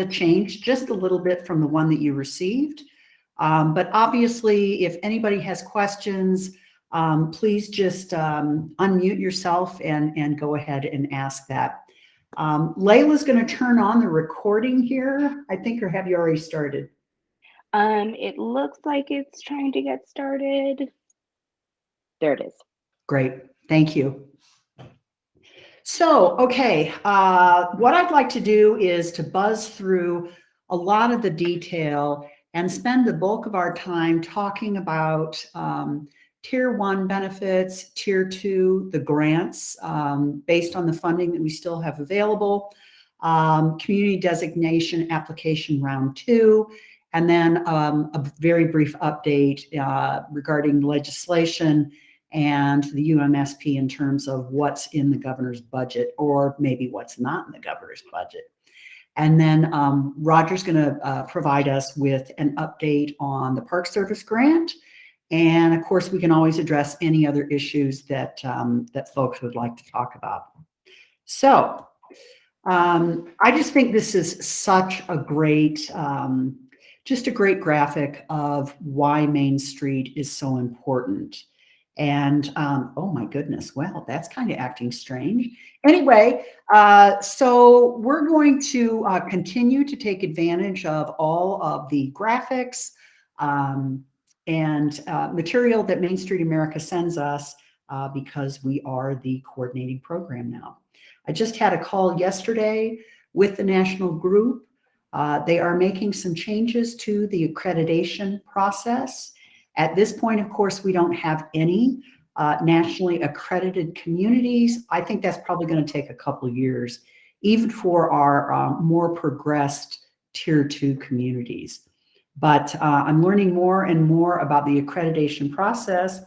changed just a little bit from the one that you received. But obviously, if anybody has questions, please just unmute yourself and go ahead and ask that. Layla's going to turn on the recording here, I think, or have you already started? It looks like it's trying to get started. There it is. Great, thank you. So, okay, what I'd like to do is to buzz through a lot of the detail and spend the bulk of our time talking about Tier 1 benefits, Tier 2, the grants based on the funding that we still have available, community designation application round 2, and then a very brief update regarding legislation and the UMSP in terms of what's in the governor's budget, or maybe what's not in the governor's budget. And then Roger's going to provide us with an update on the Park Service grant. And of course, we can always address any other issues that, that folks would like to talk about. So I just think this is such a great, just a great graphic of why Main Street is so important. And oh my goodness, well, that's kind of acting strange. Anyway, so we're going to continue to take advantage of all of the graphics and material that Main Street America sends us because we are the coordinating program now. I just had a call yesterday with the national group. They are making some changes to the accreditation process. At this point, of course, we don't have any nationally accredited communities. I think that's probably going to take a couple of years, even for our more progressed Tier 2 communities. But I'm learning more and more about the accreditation process,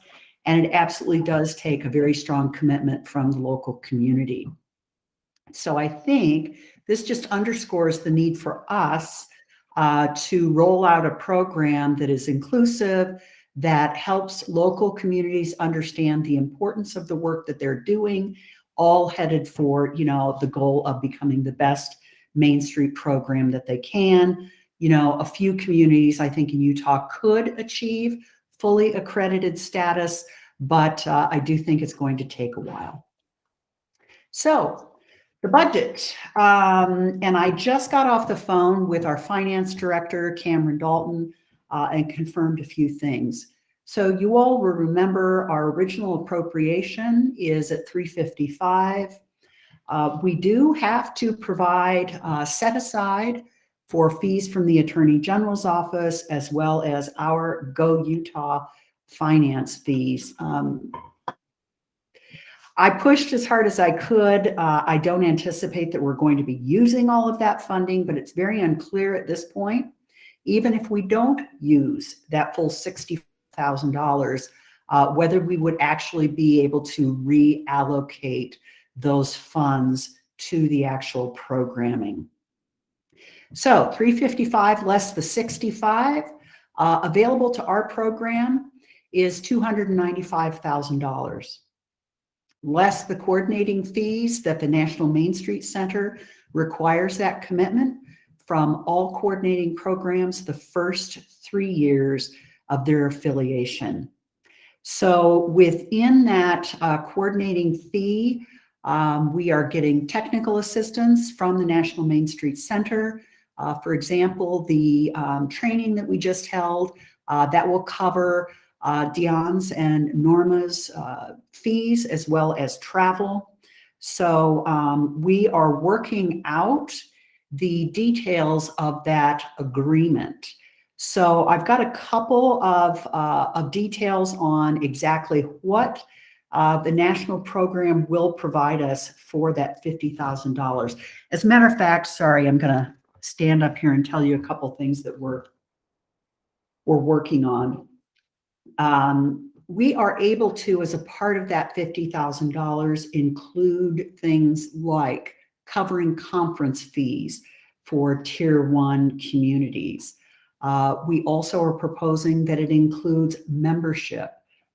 and it absolutely does take a very strong commitment from the local community. So I think this just underscores the need for us to roll out a program that is inclusive, that helps local communities understand the importance of the work that they're doing, all headed for, you know, the goal of becoming the best Main Street program that they can. You know, a few communities, I think, in Utah could achieve fully accredited status, but I do think it's going to take a while. So the budget, and I just got off the phone with our finance director, Cameron Dalton, and confirmed a few things. So you all will remember our original appropriation is at $355. We do have to provide set aside for fees from the Attorney General's office, as well as our Go Utah finance fees. I pushed as hard as I could. I don't anticipate that we're going to be using all of that funding, but it's very unclear at this point. Even if we don't use that full $60,000, whether we would actually be able to reallocate those funds to the actual programming. So 355 less the 65 available to our program is $295,000. Less the coordinating fees that the National Main Street Center requires that commitment from all coordinating programs the first 3 years of their affiliation. So within that coordinating fee, we are getting technical assistance from the National Main Street Center. For example, the training that we just held, that will cover Dion's and Norma's fees as well as travel. So we are working out the details of that agreement. So I've got a couple of details on exactly what the national program will provide us for that $50,000. As a matter of fact, sorry, I'm going to stand up here and tell you a couple things that we're working on. We are able to, as a part of that $50,000, include things like covering conference fees for Tier 1 communities. We also are proposing that it includes membership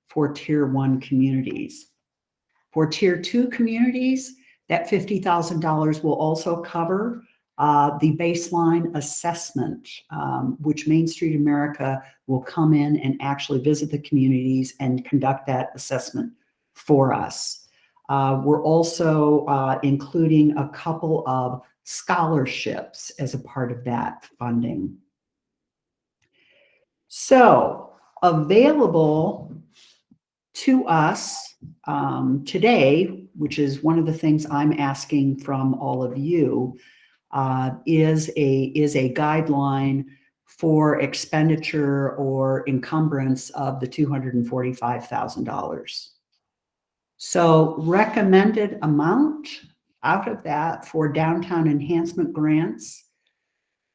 for Tier 1 communities. For Tier 2 communities, that $50,000 will also cover the baseline assessment, which Main Street America will come in and actually visit the communities and conduct that assessment for us. We're also including a couple of scholarships as a part of that funding. So available to us today, which is one of the things I'm asking from all of you, is a guideline for expenditure or encumbrance of the $245,000. So recommended amount out of that for downtown enhancement grants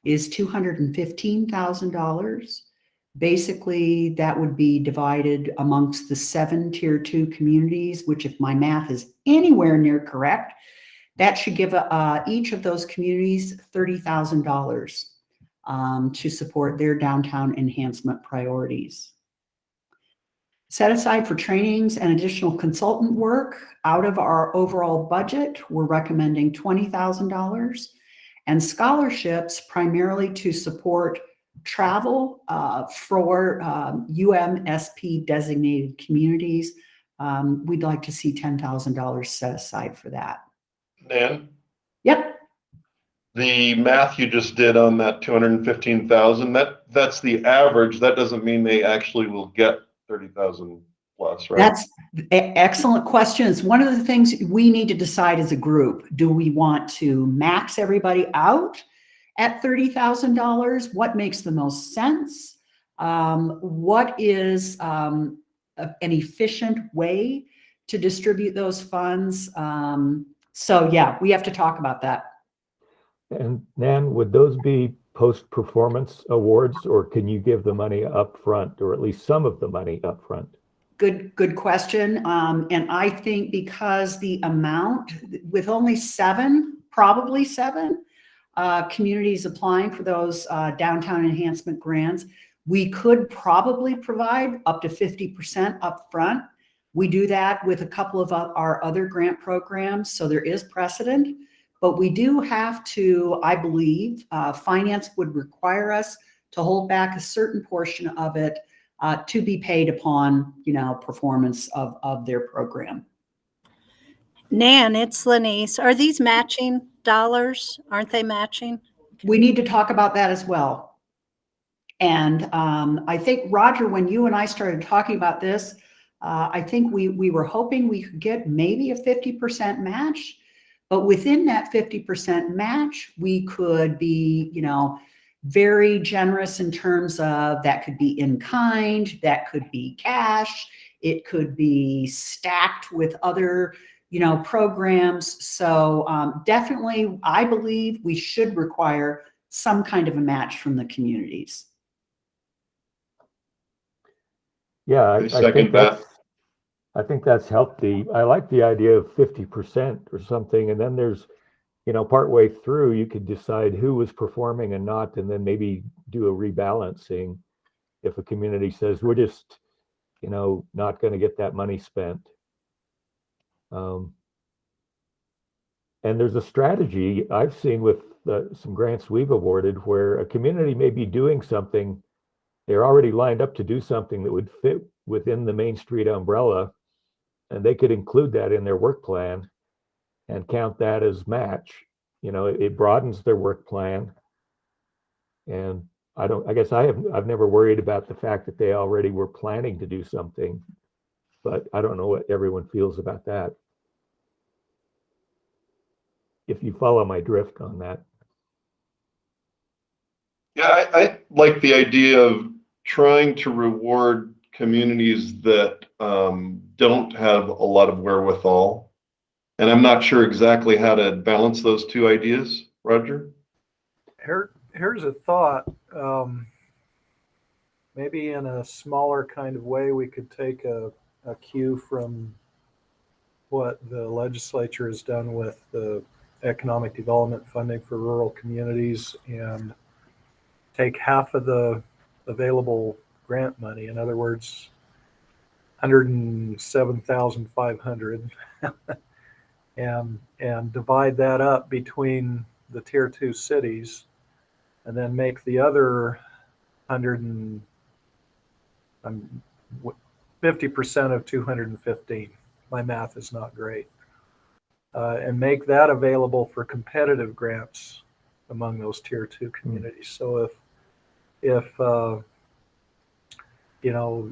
is $215,000. Basically, that would be divided amongst the 7 Tier 2 communities, which, if my math is anywhere near correct, that should give each of those communities $30,000 to support their downtown enhancement priorities. Set aside for trainings and additional consultant work out of our overall budget, we're recommending $20,000, and scholarships primarily to support travel for UMSP designated communities. We'd like to see $10,000 set aside for that. Dan? Yep. The math you just did on that 215,000, that's the average. That doesn't mean they actually will get 30,000 plus, right? That's excellent question. It's one of the things we need to decide as a group. Do we want to max everybody out at $30,000? What makes the most sense? What is an efficient way to distribute those funds? So yeah, we have to talk about that. And Nan, would those be post-performance awards, or can you give the money up front, or at least some of the money up front? Good question. And I think because the amount, with only probably seven communities applying for those downtown enhancement grants, we could probably provide up to 50% up front. We do that with a couple of our other grant programs, so there is precedent. But we do have to, I believe, finance would require us to hold back a certain portion of it to be paid upon, performance of their program. Nan, it's Lenise. Are these matching dollars? Aren't they matching? We need to talk about that as well. And I think, Roger, when you and I started talking about this, I think we were hoping we could get maybe a 50% match. But within that 50% match, we could be, very generous in terms of that could be in kind, that could be cash, it could be stacked with other, programs. So definitely, I believe we should require some kind of a match from the communities. Yeah, I think that's helped. I like the idea of 50% or something, and then there's, partway through you could decide who was performing and not, and then maybe do a rebalancing if a community says we're just, not going to get that money spent. And there's a strategy I've seen with some grants we've awarded where a community may be doing something, they're already lined up to do something that would fit within the Main Street umbrella, and they could include that in their work plan and count that as match. It broadens their work plan. And I've never worried about the fact that they already were planning to do something, but I don't know what everyone feels about that. If you follow my drift on that. Yeah, I like the idea of trying to reward communities that don't have a lot of wherewithal. And I'm not sure exactly how to balance those two ideas. Roger? Here's a thought. Maybe in a smaller kind of way, we could take a cue from what the legislature has done with the economic development funding for rural communities and take half of the available grant money. In other words, $107,500 and divide that up between the tier 2 cities, and then make the other 50% of 215. My math is not great. And make that available for competitive grants among those tier 2 communities. So if you know,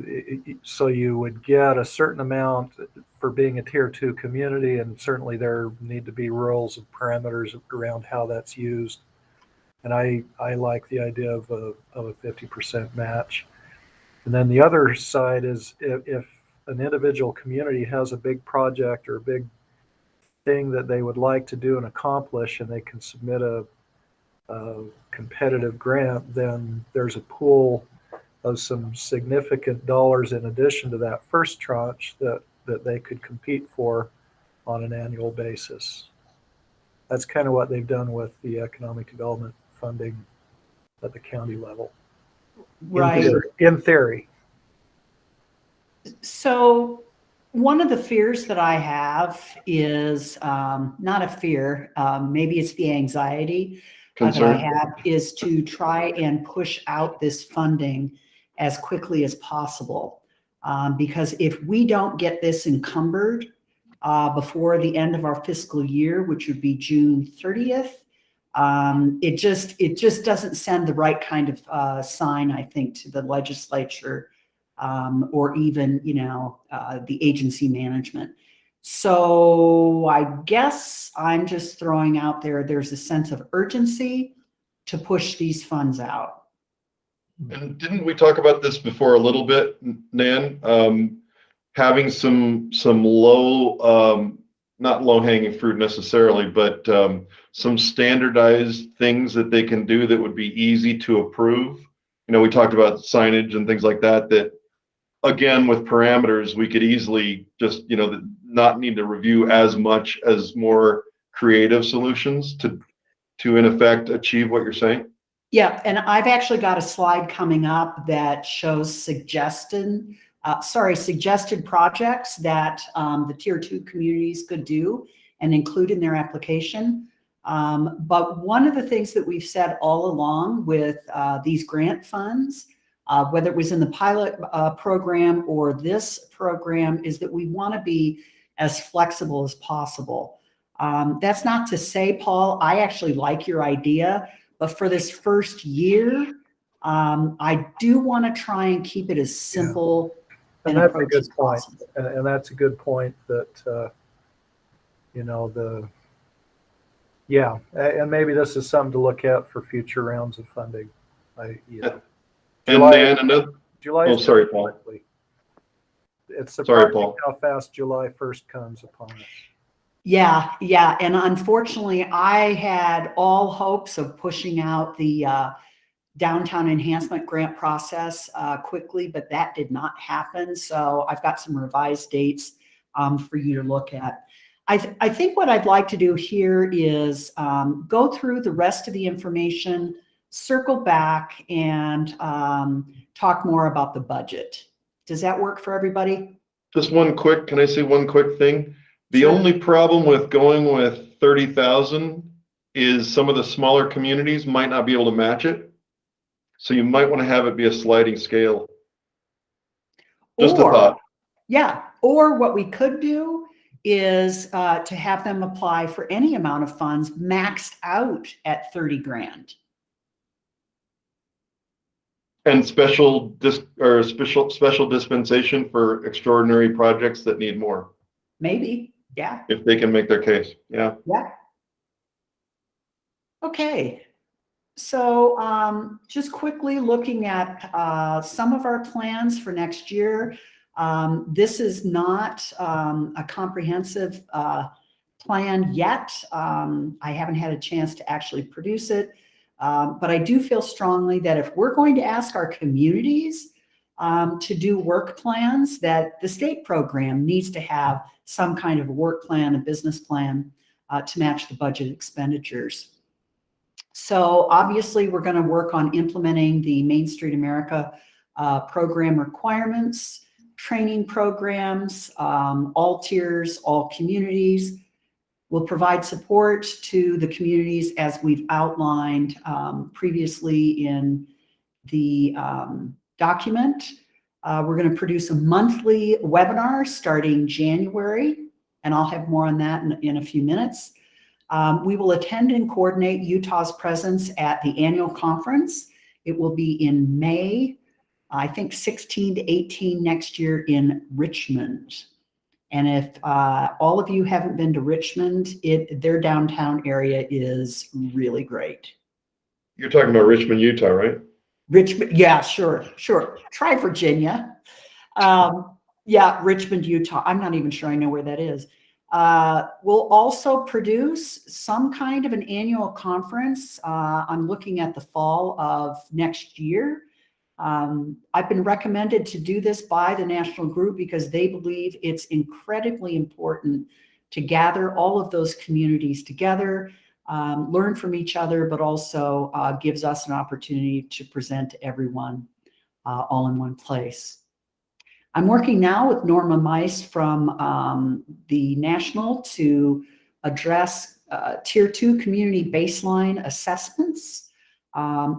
so you would get a certain amount for being a tier 2 community, and certainly there need to be rules and parameters around how that's used. And I like the idea of a 50% match. And then the other side is if an individual community has a big project or a big thing that they would like to do and accomplish, and they can submit a competitive grant, then there's a pool of some significant dollars in addition to that first tranche that they could compete for on an annual basis. That's kind of what they've done with the economic development funding at the county level. Right. In theory. So one of the fears that I have is not a fear, maybe it's the anxiety that I have, is to try and push out this funding as quickly as possible. Because if we don't get this encumbered before the end of our fiscal year, which would be June 30th, it just doesn't send the right kind of sign, I think, to the legislature or even, you know, the agency management. So I guess I'm just throwing out there's a sense of urgency to push these funds out. And didn't we talk about this before a little bit, Nan? Having some low, not low hanging fruit necessarily, but some standardized things that they can do that would be easy to approve. You know, we talked about signage and things like that, that again, with parameters, we could easily just, you know, not need to review as much as more creative solutions to in effect achieve what you're saying. Yeah, and I've actually got a slide coming up that shows suggested projects that the tier 2 communities could do and include in their application. But one of the things that we've said all along with these grant funds, whether it was in the pilot program or this program, is that we want to be as flexible as possible. That's not to say, Paul, I actually like your idea, but for this first year, I do want to try and keep it as simple and that's a good point. And that's a good point that, you know, and maybe this is something to look at for future rounds of funding. July. Oh, sorry, Paul. It's surprising how fast July 1st comes upon us. Yeah. And unfortunately, I had all hopes of pushing out the downtown enhancement grant process quickly, but that did not happen. So I've got some revised dates for you to look at. I think what I'd like to do here is go through the rest of the information, circle back, and talk more about the budget. Does that work for everybody? Can I say one quick thing? The Sure. only problem with going with 30,000 is some of the smaller communities might not be able to match it. So you might want to have it be a sliding scale. Just a thought. Yeah. Or what we could do is to have them apply for any amount of funds maxed out at 30 grand. And special dispensation for extraordinary projects that need more. Maybe. Yeah. If they can make their case. Yeah. Yeah. Okay. So just quickly looking at some of our plans for next year. This is not a comprehensive plan yet. I haven't had a chance to actually produce it, but I do feel strongly that if we're going to ask our communities to do work plans, that the state program needs to have some kind of a work plan, a business plan to match the budget expenditures. So obviously we're going to work on implementing the Main Street America program requirements, training programs, all tiers, all communities. We'll provide support to the communities as we've outlined previously in the document. We're going to produce a monthly webinar starting January, and I'll have more on that in a few minutes. We will attend and coordinate Utah's presence at the annual conference. It will be in May, I think 16 to 18 next year in Richmond. And if all of you haven't been to Richmond, their downtown area is really great. You're talking about Richmond, Utah, right? Richmond, yeah, sure. Try Virginia. Yeah, Richmond, Utah. I'm not even sure I know where that is. We'll also produce some kind of an annual conference. I'm looking at the fall of next year. I've been recommended to do this by the national group because they believe it's incredibly important to gather all of those communities together, learn from each other, but also gives us an opportunity to present to everyone all in one place. I'm working now with Norma Mice from the National to address Tier 2 community baseline assessments.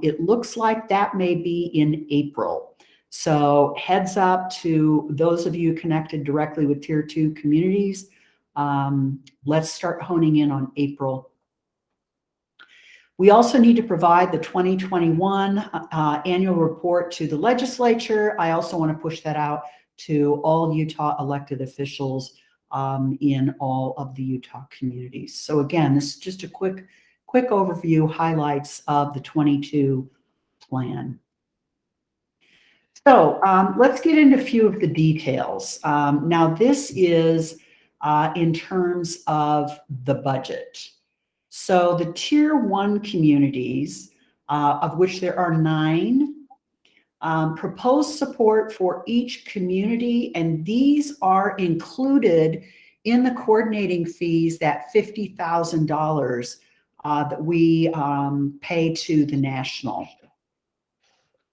It looks like that may be in April. So heads up to those of you connected directly with Tier 2 communities. Let's start honing in on April. We also need to provide the 2021 annual report to the legislature. I also want to push that out to all Utah elected officials in all of the Utah communities. So again, this is just a quick overview, highlights of the 22 plan. So let's get into a few of the details. Now this is in terms of the budget. So the Tier 1 communities, of which there are 9, propose support for each community, and these are included in the coordinating fees, that $50,000 that we pay to the national.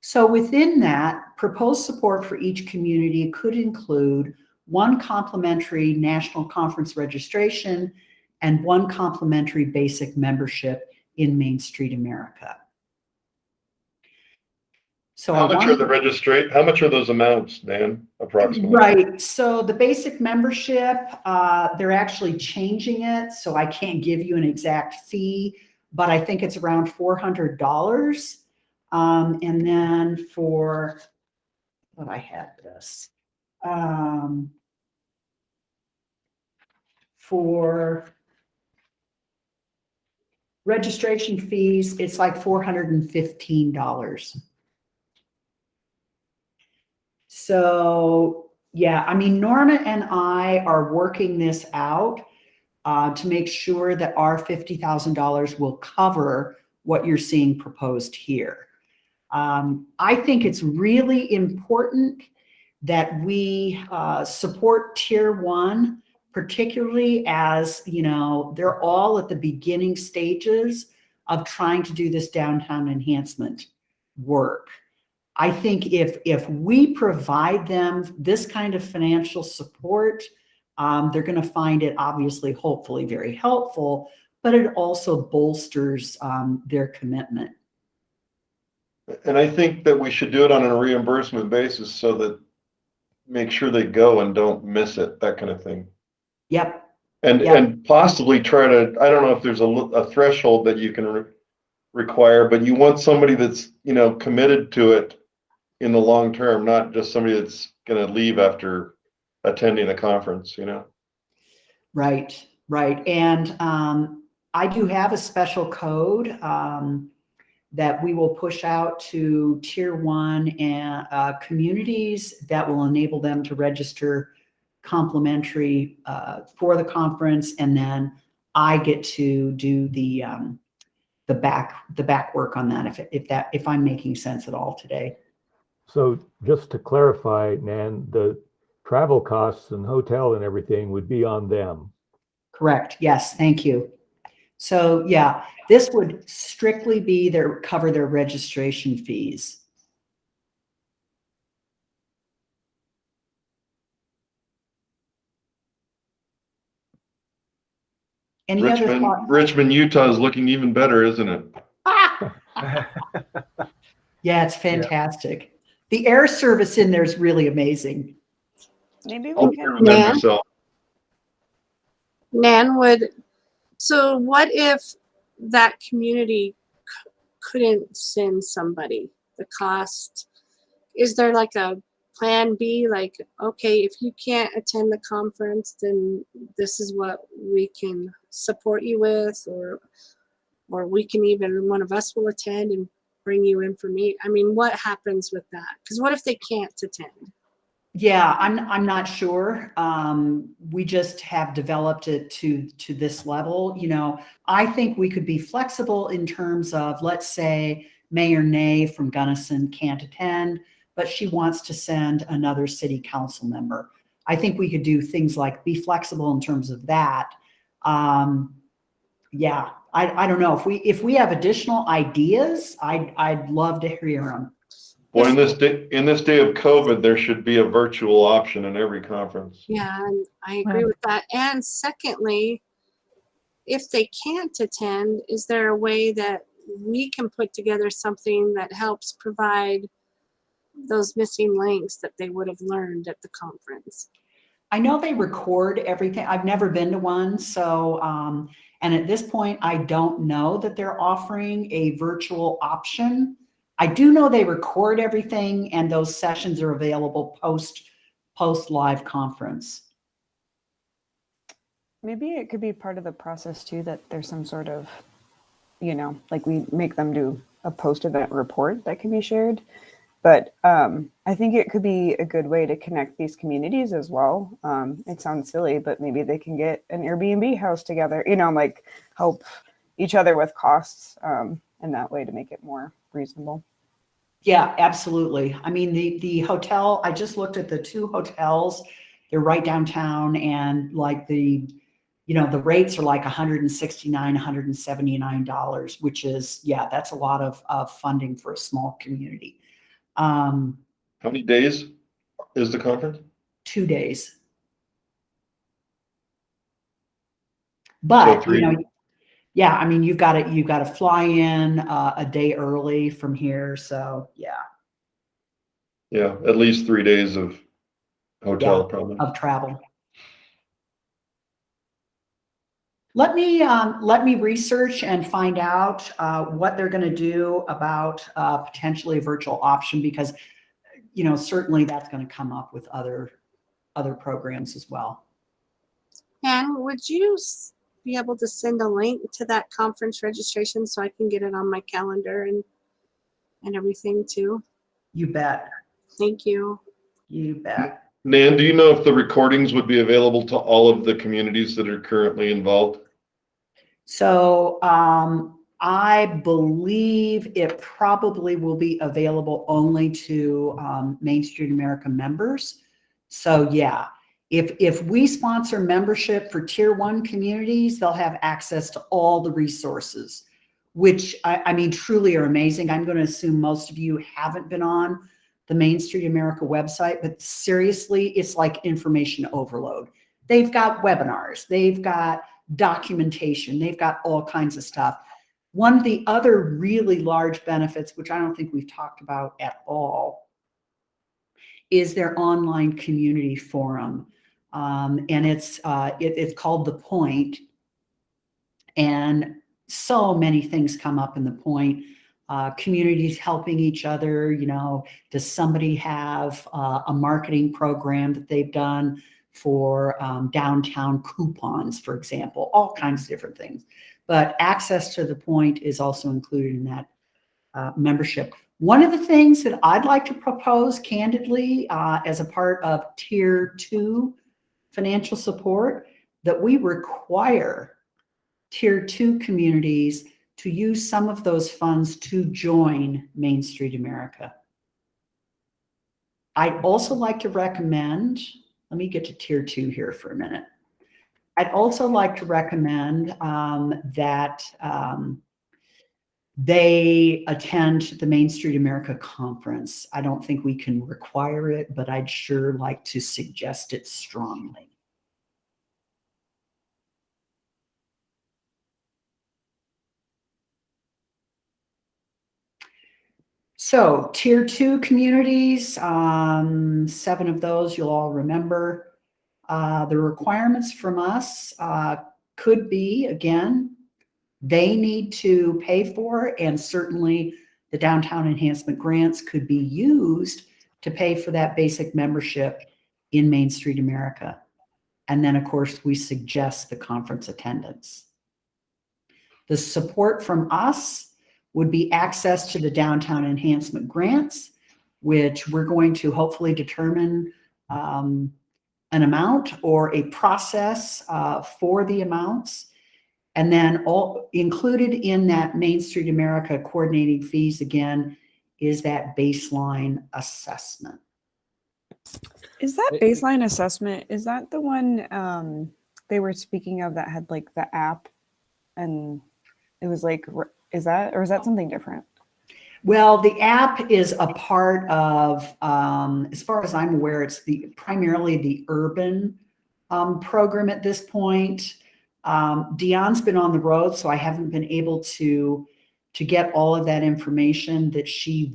So within that, proposed support for each community could include 1 complimentary national conference registration and 1 complimentary basic membership in Main Street America. So how much are those amounts, Dan, approximately? Right. So the basic membership, they're actually changing it, so I can't give you an exact fee, but I think it's around $400. And then for what I had this, for registration fees, it's like $415. So yeah, I mean, Norma and I are working this out to make sure that our $50,000 will cover what you're seeing proposed here. I think it's really important that we support Tier 1, particularly as, you know, they're all at the beginning stages of trying to do this downtown enhancement work. I think if we provide them this kind of financial support, they're going to find it obviously, hopefully, very helpful, but it also bolsters their commitment. And I think that we should do it on a reimbursement basis so that make sure they go and don't miss it, that kind of thing. Yep. And possibly try to, I don't know if there's a threshold that you can require, but you want somebody that's, you know, committed to it in the long term, not just somebody that's going to leave after attending a conference, you know? Right. And I do have a special code that we will push out to Tier 1 and communities that will enable them to register complimentary for the conference, and then I get to do the back work on that if I'm making sense at all today. So just to clarify, Nan, the travel costs and hotel and everything would be on them. Correct. Yes. Thank you. So yeah, this would strictly be cover their registration fees. Any other thoughts? Richmond, Utah is looking even better, isn't it? Ah! Yeah, it's fantastic. The air service in there is really amazing. Maybe I'll we can. recommend Nan? myself. Nan, what if that community couldn't send somebody? The cost, is there like a plan B? Like, okay, if you can't attend the conference, then this is what we can support you with, or we can even, one of us will attend and bring you information. I mean, what happens with that? Because what if they can't attend? Yeah, I'm not sure. We just have developed it to this level. You know, I think we could be flexible in terms of, let's say Mayor Ney from Gunnison can't attend, but she wants to send another city council member. I think we could do things like be flexible in terms of that. Yeah, I don't know if we have additional ideas, I'd love to hear them. Boy, in this day of COVID, there should be a virtual option in every conference. Yeah, and I agree with that. And secondly, if they can't attend, is there a way that we can put together something that helps provide those missing links that they would have learned at the conference? I know they record everything. I've never been to one. So, and at this point, I don't know that they're offering a virtual option. I do know they record everything and those sessions are available post live conference. Maybe it could be part of the process too, that there's some sort of, like we make them do a post-event report that can be shared. But I think it could be a good way to connect these communities as well. It sounds silly, but maybe they can get an Airbnb house together, like help each other with costs in that way to make it more reasonable. Yeah, absolutely. I mean, the hotel, I just looked at the 2 hotels. They're right downtown, and like the rates are like $169, $179, which is, yeah, that's a lot of funding for a small community. How many days is the conference? 2 days. But, So 3. Yeah, I mean, you've got to fly in a day early from here. So yeah. Yeah, at least 3 days of hotel, Yeah, probably. of travel. Let me research and find out what they're going to do about potentially a virtual option, because certainly that's going to come up with other programs as well. And would you be able to send a link to that conference registration so I can get it on my calendar and everything too? You bet. Thank you. You bet. Nan, do you know if the recordings would be available to all of the communities that are currently involved? So I believe it probably will be available only to Main Street America members. So yeah, if we sponsor membership for Tier 1 communities, they'll have access to all the resources, which I mean truly are amazing. I'm going to assume most of you haven't been on the Main Street America website, but seriously, it's like information overload. They've got webinars, they've got documentation, they've got all kinds of stuff. One of the other really large benefits, which I don't think we've talked about at all, is their online community forum. And it's called The Point. And so many things come up in The Point. Communities helping each other, does somebody have a marketing program that they've done for downtown coupons, for example, all kinds of different things. But access to The Point is also included in that membership. One of the things that I'd like to propose candidly as a part of Tier 2 financial support, that we require Tier 2 communities to use some of those funds to join Main Street America. I'd also like to recommend, let me get to Tier 2 here for a minute. I'd also like to recommend that they attend the Main Street America conference. I don't think we can require it, but I'd sure like to suggest it strongly. So tier 2 communities, 7 of those you'll all remember. The requirements from us could be, again, they need to pay for, and certainly the downtown enhancement grants could be used to pay for that basic membership in Main Street America. And then, of course, we suggest the conference attendance. The support from us would be access to the downtown enhancement grants, which we're going to hopefully determine an amount or a process for the amounts. And then all included in that Main Street America coordinating fees, again, is that baseline assessment. Is that baseline assessment, is that the one they were speaking of that had like the app and it was like, is that, or is that something different? Well, the app is a part of, as far as I'm aware, it's primarily the urban program at this point. Dion's been on the road, so I haven't been able to get all of that information that she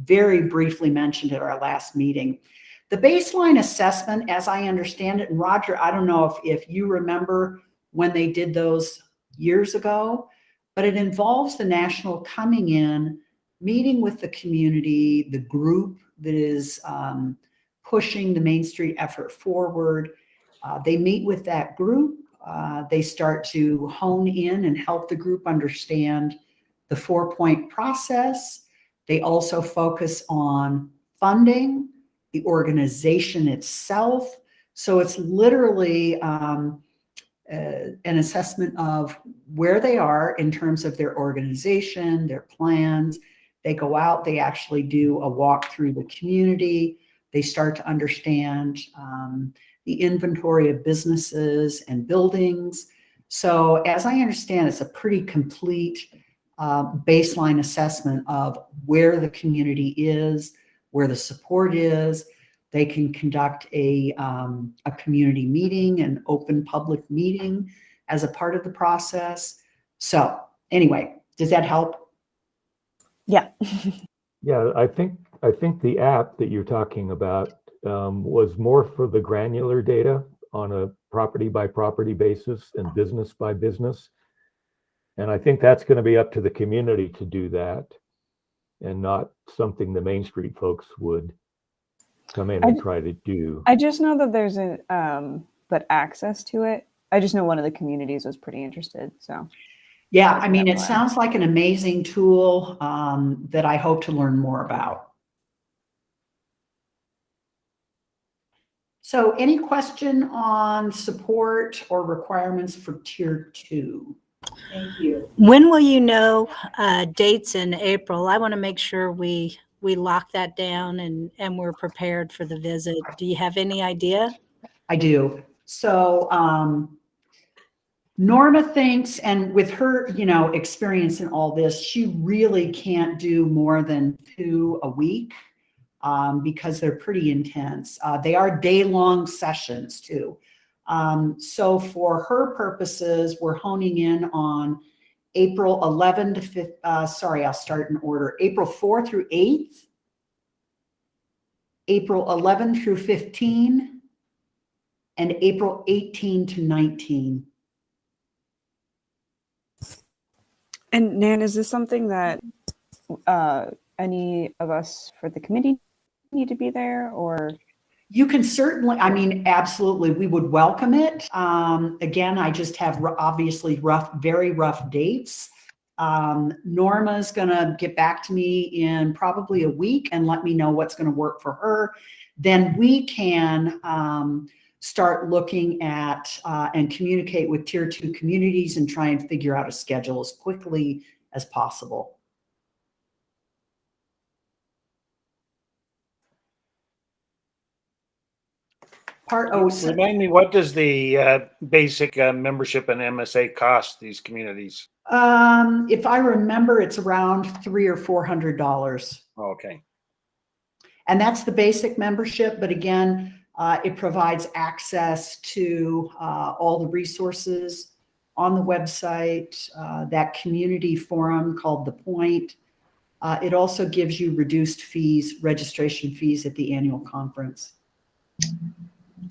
very briefly mentioned at our last meeting. The baseline assessment, as I understand it, and Roger, I don't know if you remember when they did those years ago, but it involves the national coming in, meeting with the community, the group that is pushing the Main Street effort forward. They meet with that group. They start to hone in and help the group understand the 4-point process. They also focus on funding, the organization itself. So it's literally an assessment of where they are in terms of their organization, their plans. They go out, they actually do a walk through the community. They start to understand the inventory of businesses and buildings. So as I understand, it's a pretty complete baseline assessment of where the community is, where the support is. They can conduct a community meeting, an open public meeting as a part of the process. So anyway, does that help? Yeah. Yeah, I think the app that you're talking about was more for the granular data on a property by property basis and business by business. And I think that's going to be up to the community to do that and not something the Main Street folks would come in and try to do. I just know that there's but access to it. I just know one of the communities was pretty interested, so. Yeah, I mean, it sounds like an amazing tool that I hope to learn more about. So any question on support or requirements for tier 2? Thank you. When will you know dates in April? I want to make sure we lock that down and we're prepared for the visit. Do you have any idea? I do. So Norma thinks, and with her, experience in all this, she really can't do more than 2 a week because they're pretty intense. They are day-long sessions too. So for her purposes, we're honing in on April 11 to 5th. I'll start in order. April 4 through 8th, April 11 through 15, and April 18 to 19. And Nan, is this something that any of us for the committee need to be there, or? You can certainly, I mean, absolutely, we would welcome it. Again, I just have obviously very rough dates. Norma's gonna get back to me in probably a week and let me know what's gonna work for her. Then we can start looking at and communicate with tier 2 communities and try and figure out a schedule as quickly as possible. Remind me, what does the basic membership and MSA cost these communities? If I remember, it's around $300 or $400. Okay. And that's the basic membership. But again, it provides access to all the resources on the website, that community forum called The Point. It also gives you reduced fees, registration fees at the annual conference.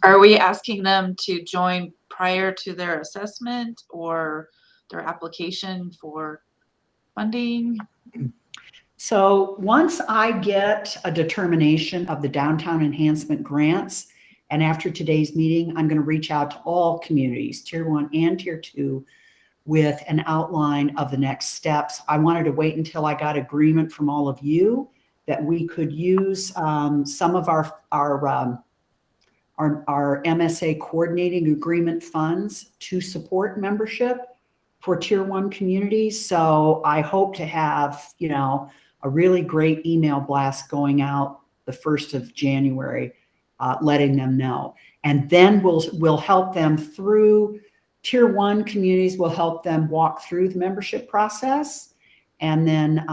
Are we asking them to join prior to their assessment or their application for funding? So once I get a determination of the downtown enhancement grants, and after today's meeting, I'm going to reach out to all communities, Tier 1 and Tier 2, with an outline of the next steps. I wanted to wait until I got agreement from all of you that we could use some of our MSA coordinating agreement funds to support membership for Tier 1 communities. So I hope to have, a really great email blast going out the 1st of January, letting them know. And then we'll help them through Tier 1 communities, will help them walk through the membership process. And then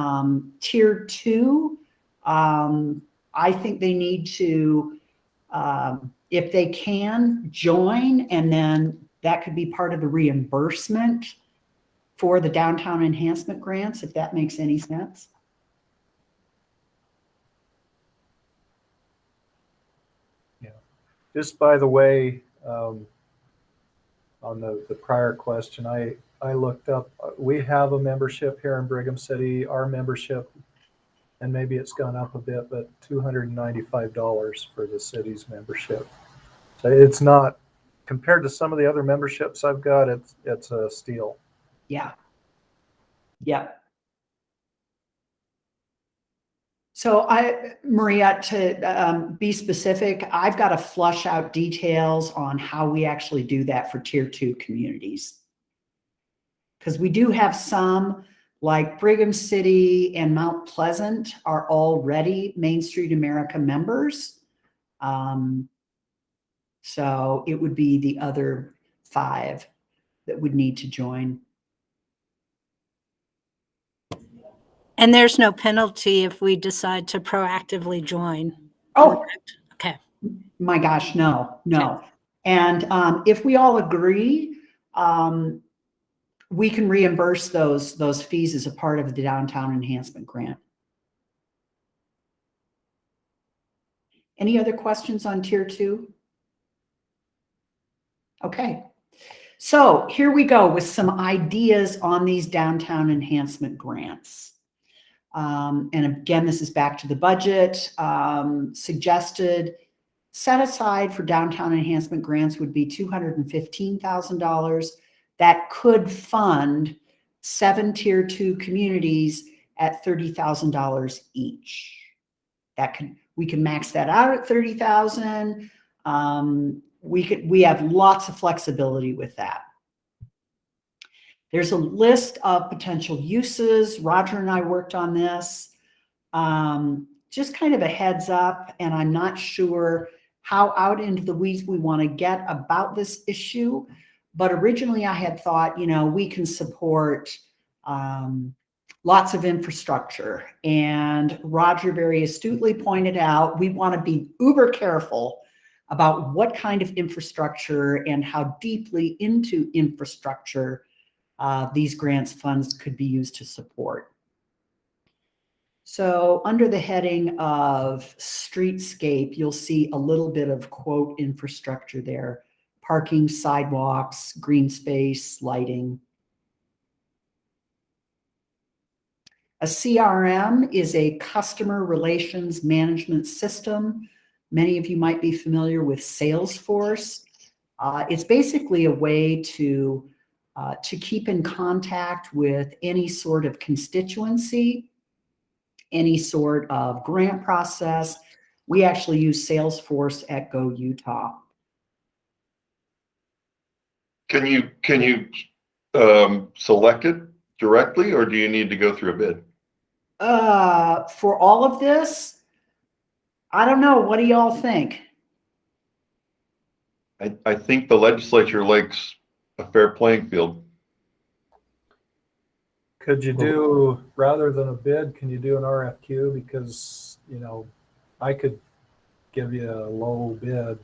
Tier 2, I think they need to, if they can, join, and then that could be part of the reimbursement for the downtown enhancement grants, if that makes any sense. Yeah. Just by the way, on the prior question, I looked up, we have a membership here in Brigham City. Our membership, and maybe it's gone up a bit, but $295 for the city's membership. So it's not, compared to some of the other memberships I've got, it's a steal. Yeah. Yeah. So Maria, to be specific, I've got to flush out details on how we actually do that for Tier 2 communities. Because we do have some, like Brigham City and Mount Pleasant are already Main Street America members. So it would be the other 5 that would need to join. And there's no penalty if we decide to proactively join. Oh, correct? Okay. My gosh, no. And if we all agree, we can reimburse those fees as a part of the downtown enhancement grant. Any other questions on Tier 2? Okay. So here we go with some ideas on these downtown enhancement grants. And again, this is back to the budget. Suggested set aside for downtown enhancement grants would be $215,000. That could fund 7 Tier 2 communities at $30,000 each. We can max that out at $30,000. We have lots of flexibility with that. There's a list of potential uses. Roger and I worked on this. Just kind of a heads up, and I'm not sure how out into the weeds we want to get about this issue. But originally I had thought, we can support lots of infrastructure. And Roger very astutely pointed out, we want to be uber careful about what kind of infrastructure and how deeply into infrastructure these grants funds could be used to support. So under the heading of streetscape, you'll see a little bit of quote infrastructure there: parking, sidewalks, green space, lighting. A CRM is a customer relations management system. Many of you might be familiar with Salesforce. It's basically a way to keep in contact with any sort of constituency, any sort of grant process. We actually use Salesforce at Go Utah. Can you select it directly, or do you need to go through a bid? For all of this, I don't know. What do y'all think? I think the legislature likes a fair playing field. Could you do, rather than a bid, can you do an RFQ? Because, I could give you a low bid,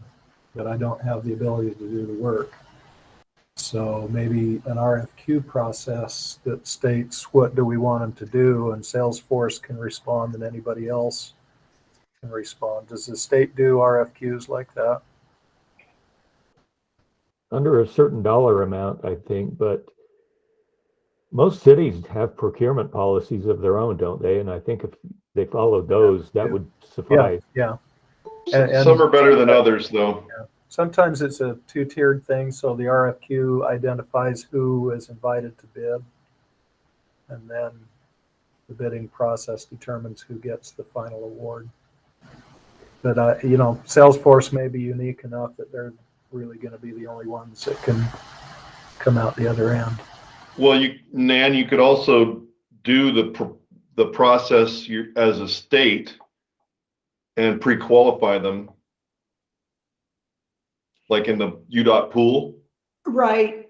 but I don't have the ability to do the work. So maybe an RFQ process that states what do we want them to do, and Salesforce can respond and anybody else can respond. Does the state do RFQs like that? Under a certain dollar amount, I think, but most cities have procurement policies of their own, don't they? And I think if they followed those, that would suffice. Yeah. Some are better than others, though. Sometimes it's a two-tiered thing, so the RFQ identifies who is invited to bid, and then the bidding process determines who gets the final award. But Salesforce may be unique enough that they're really going to be the only ones that can come out the other end. Well, Nan, you could also do the process as a state and pre-qualify them, like in the UDOT pool. Right.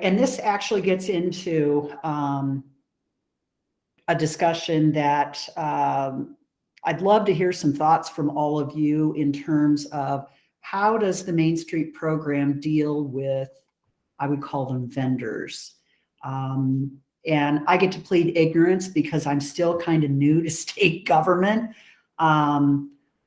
And this actually gets into a discussion that I'd love to hear some thoughts from all of you in terms of how does the Main Street program deal with, I would call them vendors. And I get to plead ignorance because I'm still kind of new to state government.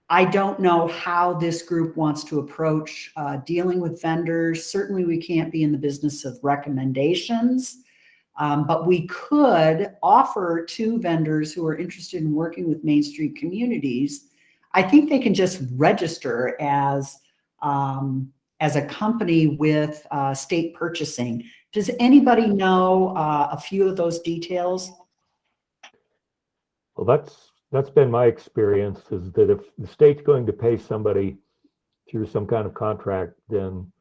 I don't know how this group wants to approach dealing with vendors. Certainly we can't be in the business of recommendations, but we could offer to vendors who are interested in working with Main Street communities. I think they can just register as a company with state purchasing. Does anybody know a few of those details? Well, that's been my experience, is that if the state's going to pay somebody through some kind of contract, then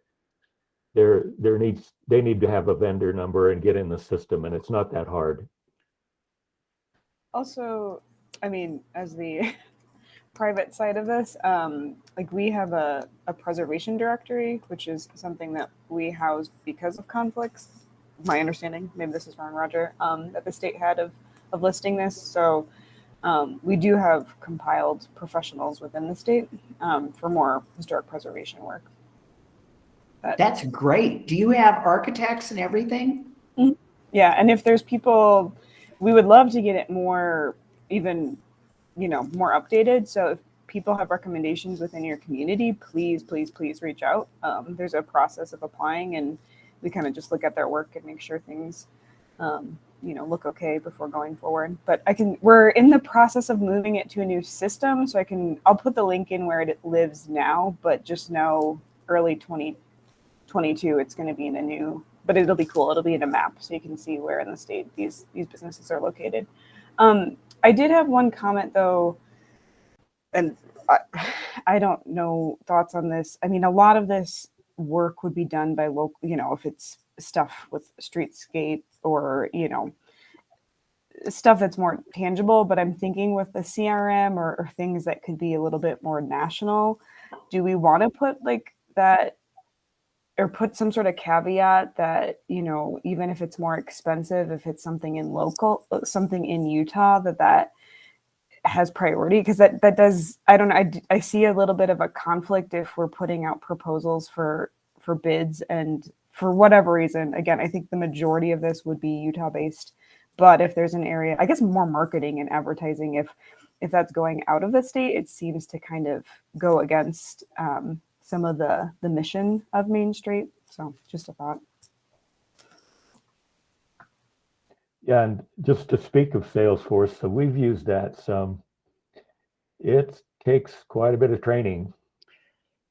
they need to have a vendor number and get in the system, and it's not that hard. Also, I mean, as the private side of this, like we have a preservation directory, which is something that we house because of conflicts. My understanding, maybe this is wrong, Roger, that the state had of listing this. So we do have compiled professionals within the state for more historic preservation work. That's great. Do you have architects and everything? Yeah, and if there's people, we would love to get it more, even, more updated. So if people have recommendations within your community, please reach out. There's a process of applying, and we kind of just look at their work and make sure things, look okay before going forward. But we're in the process of moving it to a new system, so I'll put the link in where it lives now, but just know early 2022 it's going to be in a new, but it'll be cool. It'll be in a map, so you can see where in the state these businesses are located. I did have one comment though, and I don't know thoughts on this. I mean, a lot of this work would be done by local, if it's stuff with streetscape or, stuff that's more tangible, but I'm thinking with the CRM or things that could be a little bit more national, do we want to put like that, or put some sort of caveat that, even if it's more expensive, if it's something in Utah, that has priority? Because that does, I don't know, I see a little bit of a conflict if we're putting out proposals for bids, and for whatever reason, again, I think the majority of this would be Utah based, but if there's an area, I guess more marketing and advertising, if that's going out of the state, it seems to kind of go against some of the mission of Main Street. So just a thought. Yeah, and just to speak of Salesforce, so we've used that some. It takes quite a bit of training.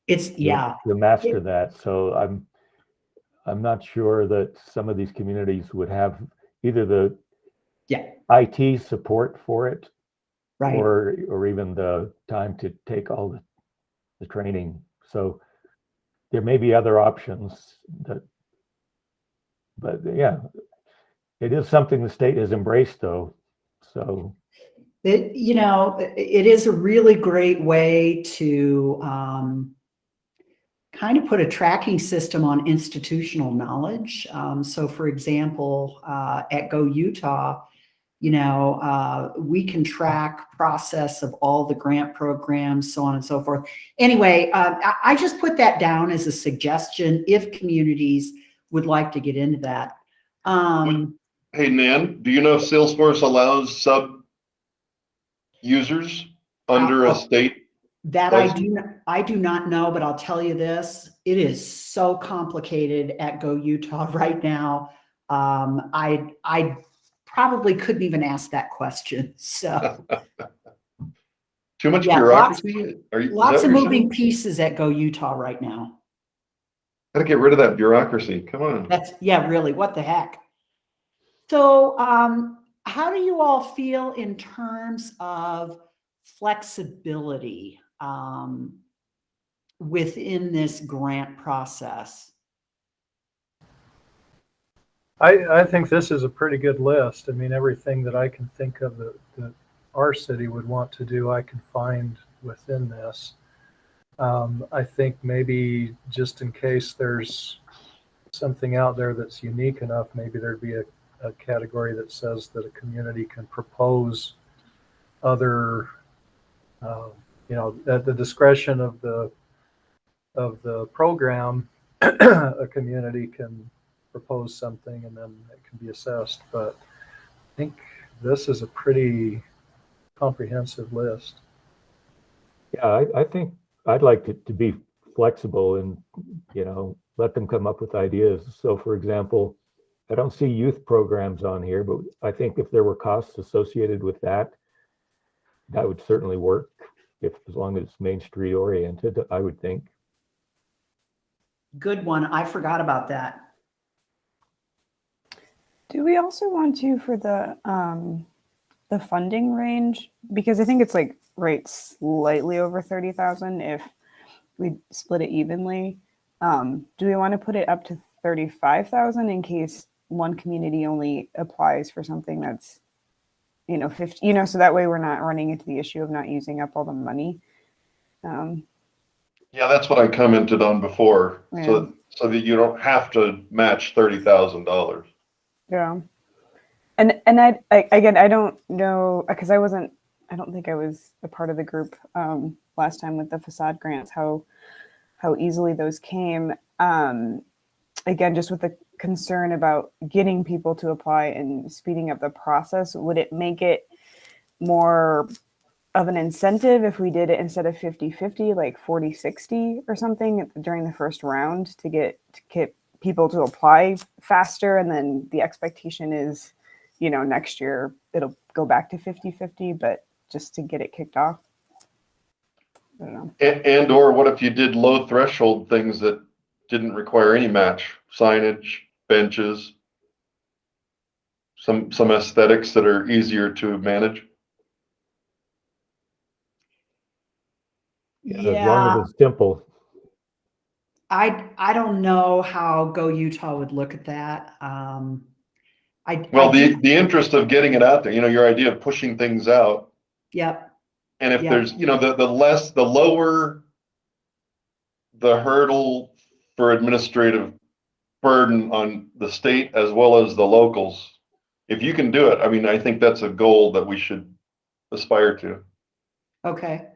To master that. So I'm not sure that some of these communities would have either the IT support for it, right, or even the time to take all the training. So there may be other options but yeah, it is something the state has embraced though. So it is a really great way to kind of put a tracking system on institutional knowledge. So for example, at Go Utah, we can track process of all the grant programs, so on and so forth. Anyway, I just put that down as a suggestion if communities would like to get into that. Hey, Nan, do you know if Salesforce allows sub users under a state? That license? I do not know, but I'll tell you this, it is so complicated at Go Utah right now. I probably couldn't even ask that question. So Too much yeah, bureaucracy? Is that lots what of you're moving saying? pieces at Go Utah right now. Gotta get rid of that bureaucracy. Come on. Yeah, really, what the heck? So, how do you all feel in terms of flexibility within this grant process? I think this is a pretty good list. I mean, everything that I can think of that our city would want to do, I can find within this. I think maybe just in case there's something out there that's unique enough, maybe there'd be a category that says that a community can propose other, at the discretion of the program, a community can propose something and then it can be assessed. But I think this is a pretty comprehensive list. Yeah, I think I'd like to be flexible and, let them come up with ideas. So for example, I don't see youth programs on here, but I think if there were costs associated with that, that would certainly work as long as it's Main Street oriented, I would think. Good one. I forgot about that. Do we also want to for the funding range? Because I think it's like right slightly over 30,000 if we split it evenly. Do we want to put it up to 35,000 in case one community only applies for something that's 50, so that way we're not running into the issue of not using up all the money. Yeah, that's what I commented on before. Yeah. So that you don't have to match $30,000. Yeah. And I again, I don't know, because I don't think I was a part of the group last time with the facade grants, how easily those came. Again, just with the concern about getting people to apply and speeding up the process, would it make it more of an incentive if we did it instead of 50-50, like 40-60 or something during the first round to get people to apply faster? And then the expectation is, next year it'll go back to 50-50, but just to get it kicked off. I don't know. And or what if you did low threshold things that didn't require any match? Signage, benches, some aesthetics that are easier to manage. Yeah, as long as it's simple. I don't know how Go Utah would look at that. The interest of getting it out there, your idea of pushing things out. Yep. And if there's, the lower the hurdle for administrative burden on the state as well as the locals, if you can do it, I think that's a goal that we should aspire to. Okay.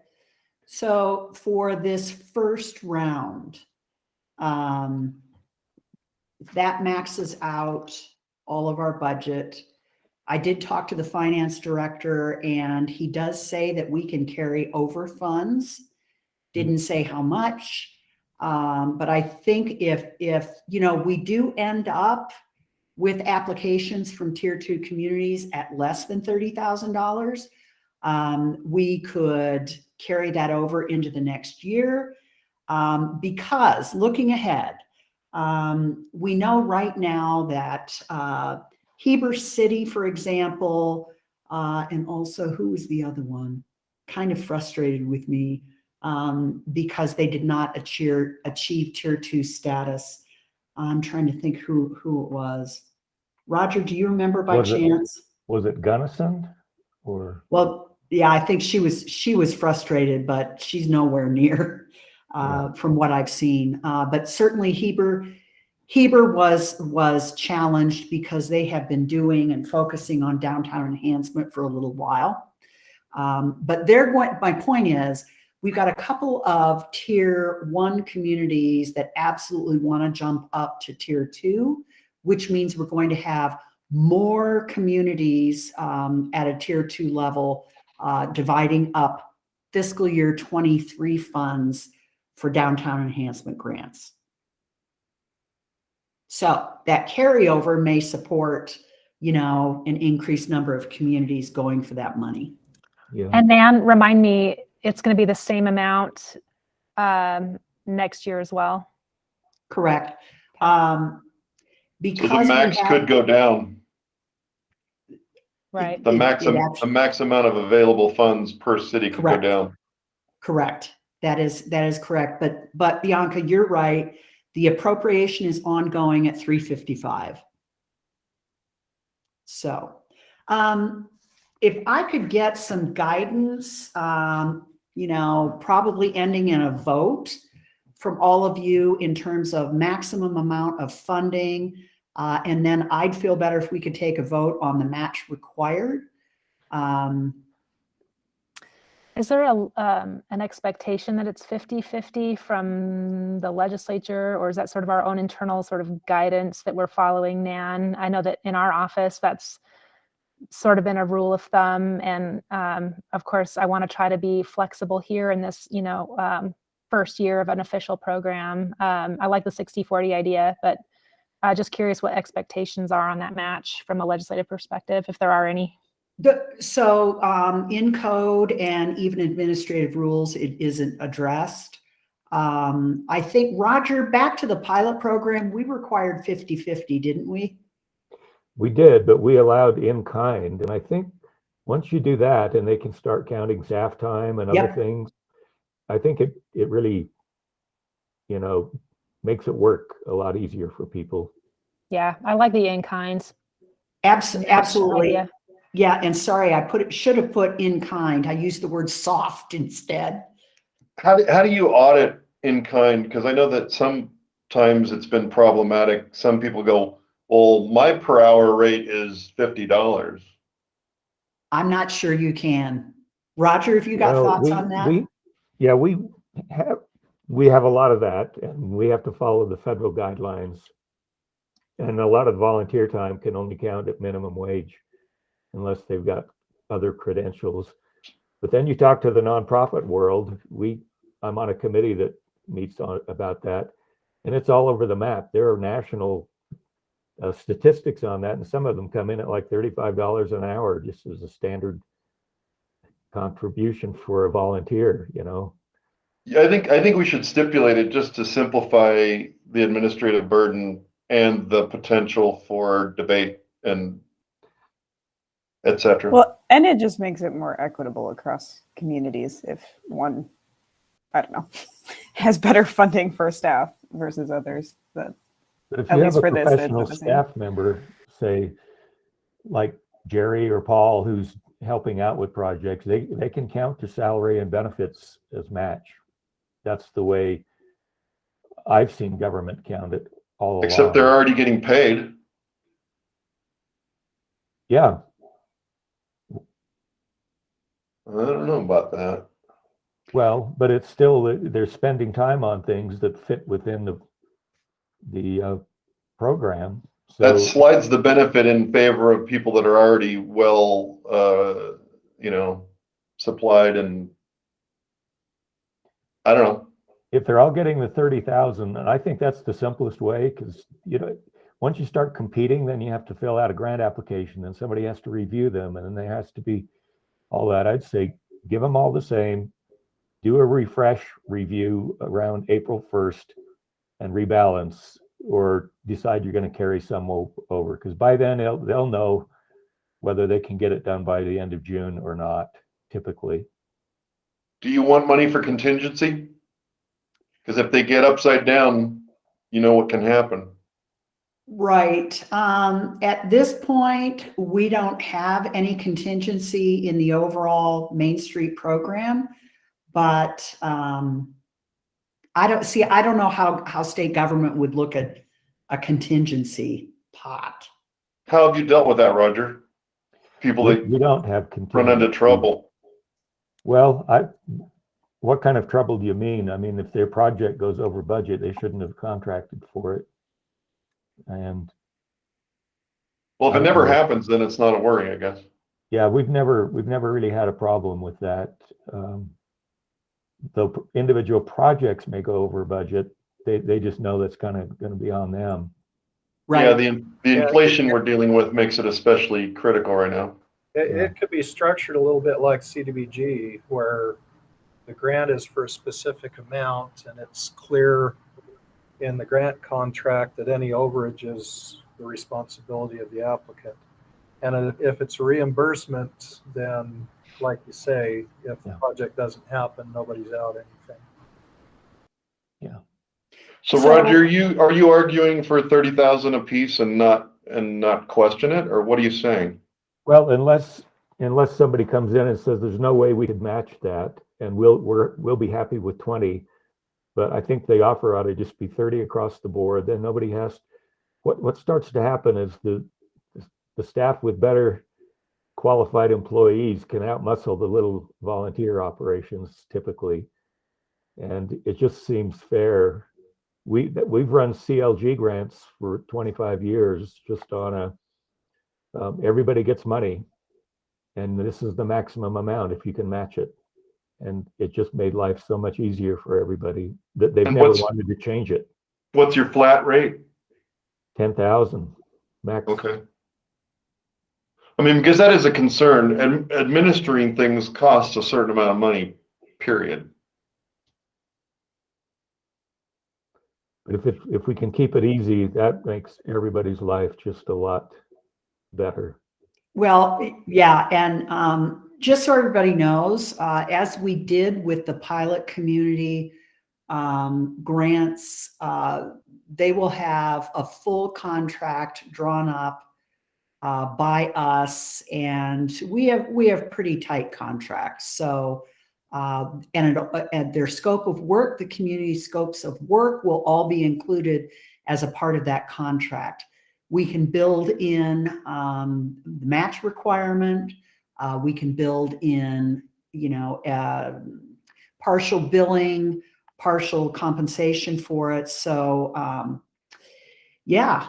So for this first round, that maxes out all of our budget. I did talk to the finance director and he does say that we can carry over funds. Didn't say how much, but I think if we do end up with applications from tier 2 communities at less than $30,000, we could carry that over into the next year, because looking ahead, we know right now that Heber City, for example, and also who was the other one? Kind of frustrated with me because they did not achieve tier 2 status. I'm trying to think who it was. Roger, do you remember by chance? Was it Gunnison or? Well, yeah, I think she was frustrated, but she's nowhere near from what I've seen. But certainly Heber was challenged because they have been doing and focusing on downtown enhancement for a little while. But my point is, we've got a couple of tier 1 communities that absolutely want to jump up to tier 2, which means we're going to have more communities at a tier 2 level, dividing up fiscal year 23 funds for downtown enhancement grants. So that carryover may support, an increased number of communities going for that money. Yeah. And Nan, remind me, it's going to be the same amount next year as well? Correct. So Because the max could go down. Right. The max amount of available funds per city could go Correct. down. Correct. That is correct. But Bianca, you're right. The appropriation is ongoing at 355. So, if I could get some guidance, probably ending in a vote from all of you in terms of maximum amount of funding, and then I'd feel better if we could take a vote on the match required. Is there an expectation that it's 50-50 from the legislature, or is that sort of our own internal sort of guidance that we're following, Nan? I know that in our office, that's sort of been a rule of thumb. And of course, I want to try to be flexible here in this, first year of an official program. I like the 60-40 idea, but just curious what expectations are on that match from a legislative perspective, if there are any. So in code and even administrative rules, it isn't addressed. I think, Roger, back to the pilot program, we required 50-50, didn't we? We did, but we allowed in kind. And I think once you do that and they can start counting staff time and other things, I think it really, makes it work a lot easier for people. Yeah, I like the in kind. Absolutely. Yeah, and sorry, should have put in kind. I used the word soft instead. How do you audit in kind? Because I know that sometimes it's been problematic. Some people go, well, my per hour rate is $50. I'm not sure you can. Roger, if you got thoughts on that? We have a lot of that, and we have to follow the federal guidelines. And a lot of volunteer time can only count at minimum wage unless they've got other credentials. But then you talk to the nonprofit world. I'm on a committee that meets about that, and it's all over the map. There are national statistics on that, and some of them come in at like $35 an hour just as a standard contribution for a volunteer. Yeah, I think we should stipulate it just to simplify the administrative burden and the potential for debate and et cetera. Well, and it just makes it more equitable across communities if one, I don't know, has better funding for staff versus others. But if at you least have a for this, professional it's the same. staff member, say like Jerry or Paul, who's helping out with projects, they can count their salary and benefits as match. That's the way I've seen government count it all along. Except they're already getting paid. Yeah. I don't know about that. Well, but it's still, they're spending time on things that fit within the program. So That slides the benefit in favor of people that are already well, supplied, and I don't know. if they're all getting the 30,000, and I think that's the simplest way, because once you start competing, then you have to fill out a grant application, and somebody has to review them, and then there has to be all that. I'd say give them all the same, do a refresh review around April 1st and rebalance, or decide you're going to carry some over, because by then they'll know whether they can get it done by the end of June or not, typically. Do you want money for contingency? Because if they get upside down, you know what can happen. Right. At this point, we don't have any contingency in the overall Main Street program, but I don't know how state government would look at a contingency pot. How have you dealt with that, Roger? People that We don't have contingency. run into trouble. Well, what kind of trouble do you mean? I mean, if their project goes over budget, they shouldn't have contracted for it. And Well, if I it don't never know. happens, then it's not a worry, I guess. Yeah, we've never really had a problem with that. Though individual projects may go over budget, they just know that's kind of going to be on them. Yeah, Right. the inflation we're dealing with makes it especially critical right now. It could be structured a little bit like CDBG, where the grant is for a specific amount and it's clear in the grant contract that any overage is the responsibility of the applicant. And if it's a reimbursement, then like you say, if the project doesn't happen, nobody's out anything. Yeah. So So- Roger, are you arguing for 30,000 apiece and not question it, or what are you saying? Well, unless somebody comes in and says there's no way we could match that, and we'll be happy with 20, but I think the offer ought to just be 30 across the board. Then nobody has. What starts to happen is the staff with better qualified employees can outmuscle the little volunteer operations typically, and it just seems fair. We've run CLG grants for 25 years, just on everybody gets money, and this is the maximum amount if you can match it. And it just made life so much easier for everybody that they've And never wanted to change it. What's your flat rate? 10,000 max. Okay. I mean, because that is a concern, and administering things costs a certain amount of money, period. But if we can keep it easy, that makes everybody's life just a lot better. Well, yeah, and just so everybody knows, as we did with the pilot community grants, they will have a full contract drawn up by us, and we have pretty tight contracts. So, and their scope of work, the community scopes of work, will all be included as a part of that contract. We can build in the match requirement. We can build in, partial billing, partial compensation for it. So, yeah.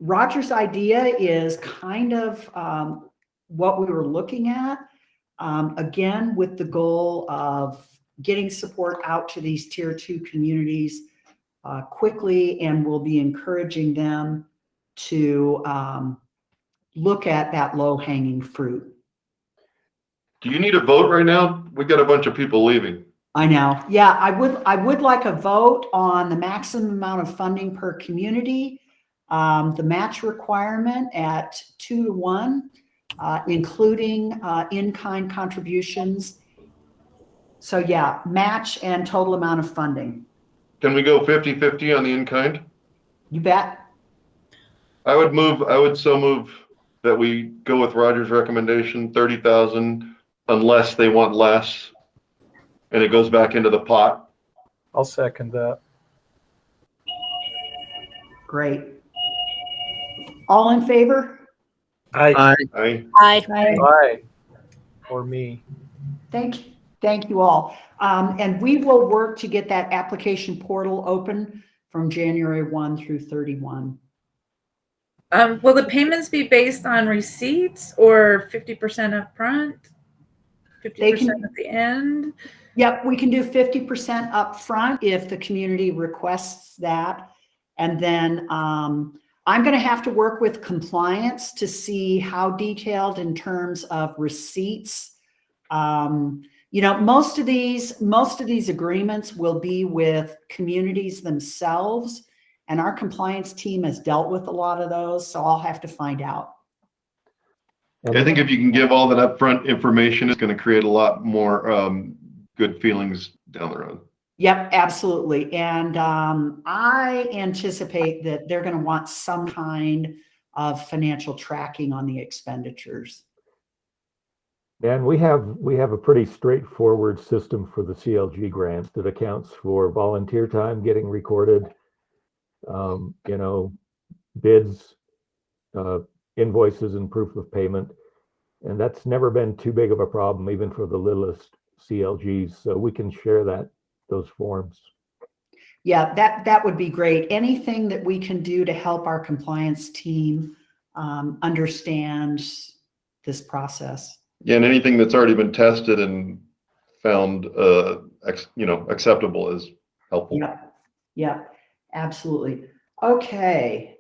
Roger's idea is kind of what we were looking at. Again, with the goal of getting support out to these tier 2 communities quickly, and we'll be encouraging them to look at that low-hanging fruit. Do you need a vote right now? We got a bunch of people leaving. I know. Yeah, I would like a vote on the maximum amount of funding per community, the match requirement at 2-to-1, including in-kind contributions. So yeah, match and total amount of funding. Can we go 50-50 on the in-kind? You bet. I would so move that we go with Roger's recommendation, 30,000, unless they want less, and it goes back into the pot. I'll second that. Great. All in favor? Aye. Aye. Aye. Aye. Or me. Thank you all. And we will work to get that application portal open from January 1 through 31. Will the payments be based on receipts or 50% up front? 50% at the end? Yep, we can do 50% up front if the community requests that. And then I'm going to have to work with compliance to see how detailed in terms of receipts. Most of these agreements will be with communities themselves, and our compliance team has dealt with a lot of those, so I'll have to find out. I think if you can give all that upfront information, it's going to create a lot more good feelings down the road. Yep, absolutely. And I anticipate that they're going to want some kind of financial tracking on the expenditures. And we have a pretty straightforward system for the CLG grants that accounts for volunteer time getting recorded, bids, invoices, and proof of payment. And that's never been too big of a problem, even for the littlest CLGs, so we can share those forms. Yeah, that would be great. Anything that we can do to help our compliance team understand this process. Yeah, and anything that's already been tested and found, acceptable is helpful. Yeah, yeah, absolutely. Okay.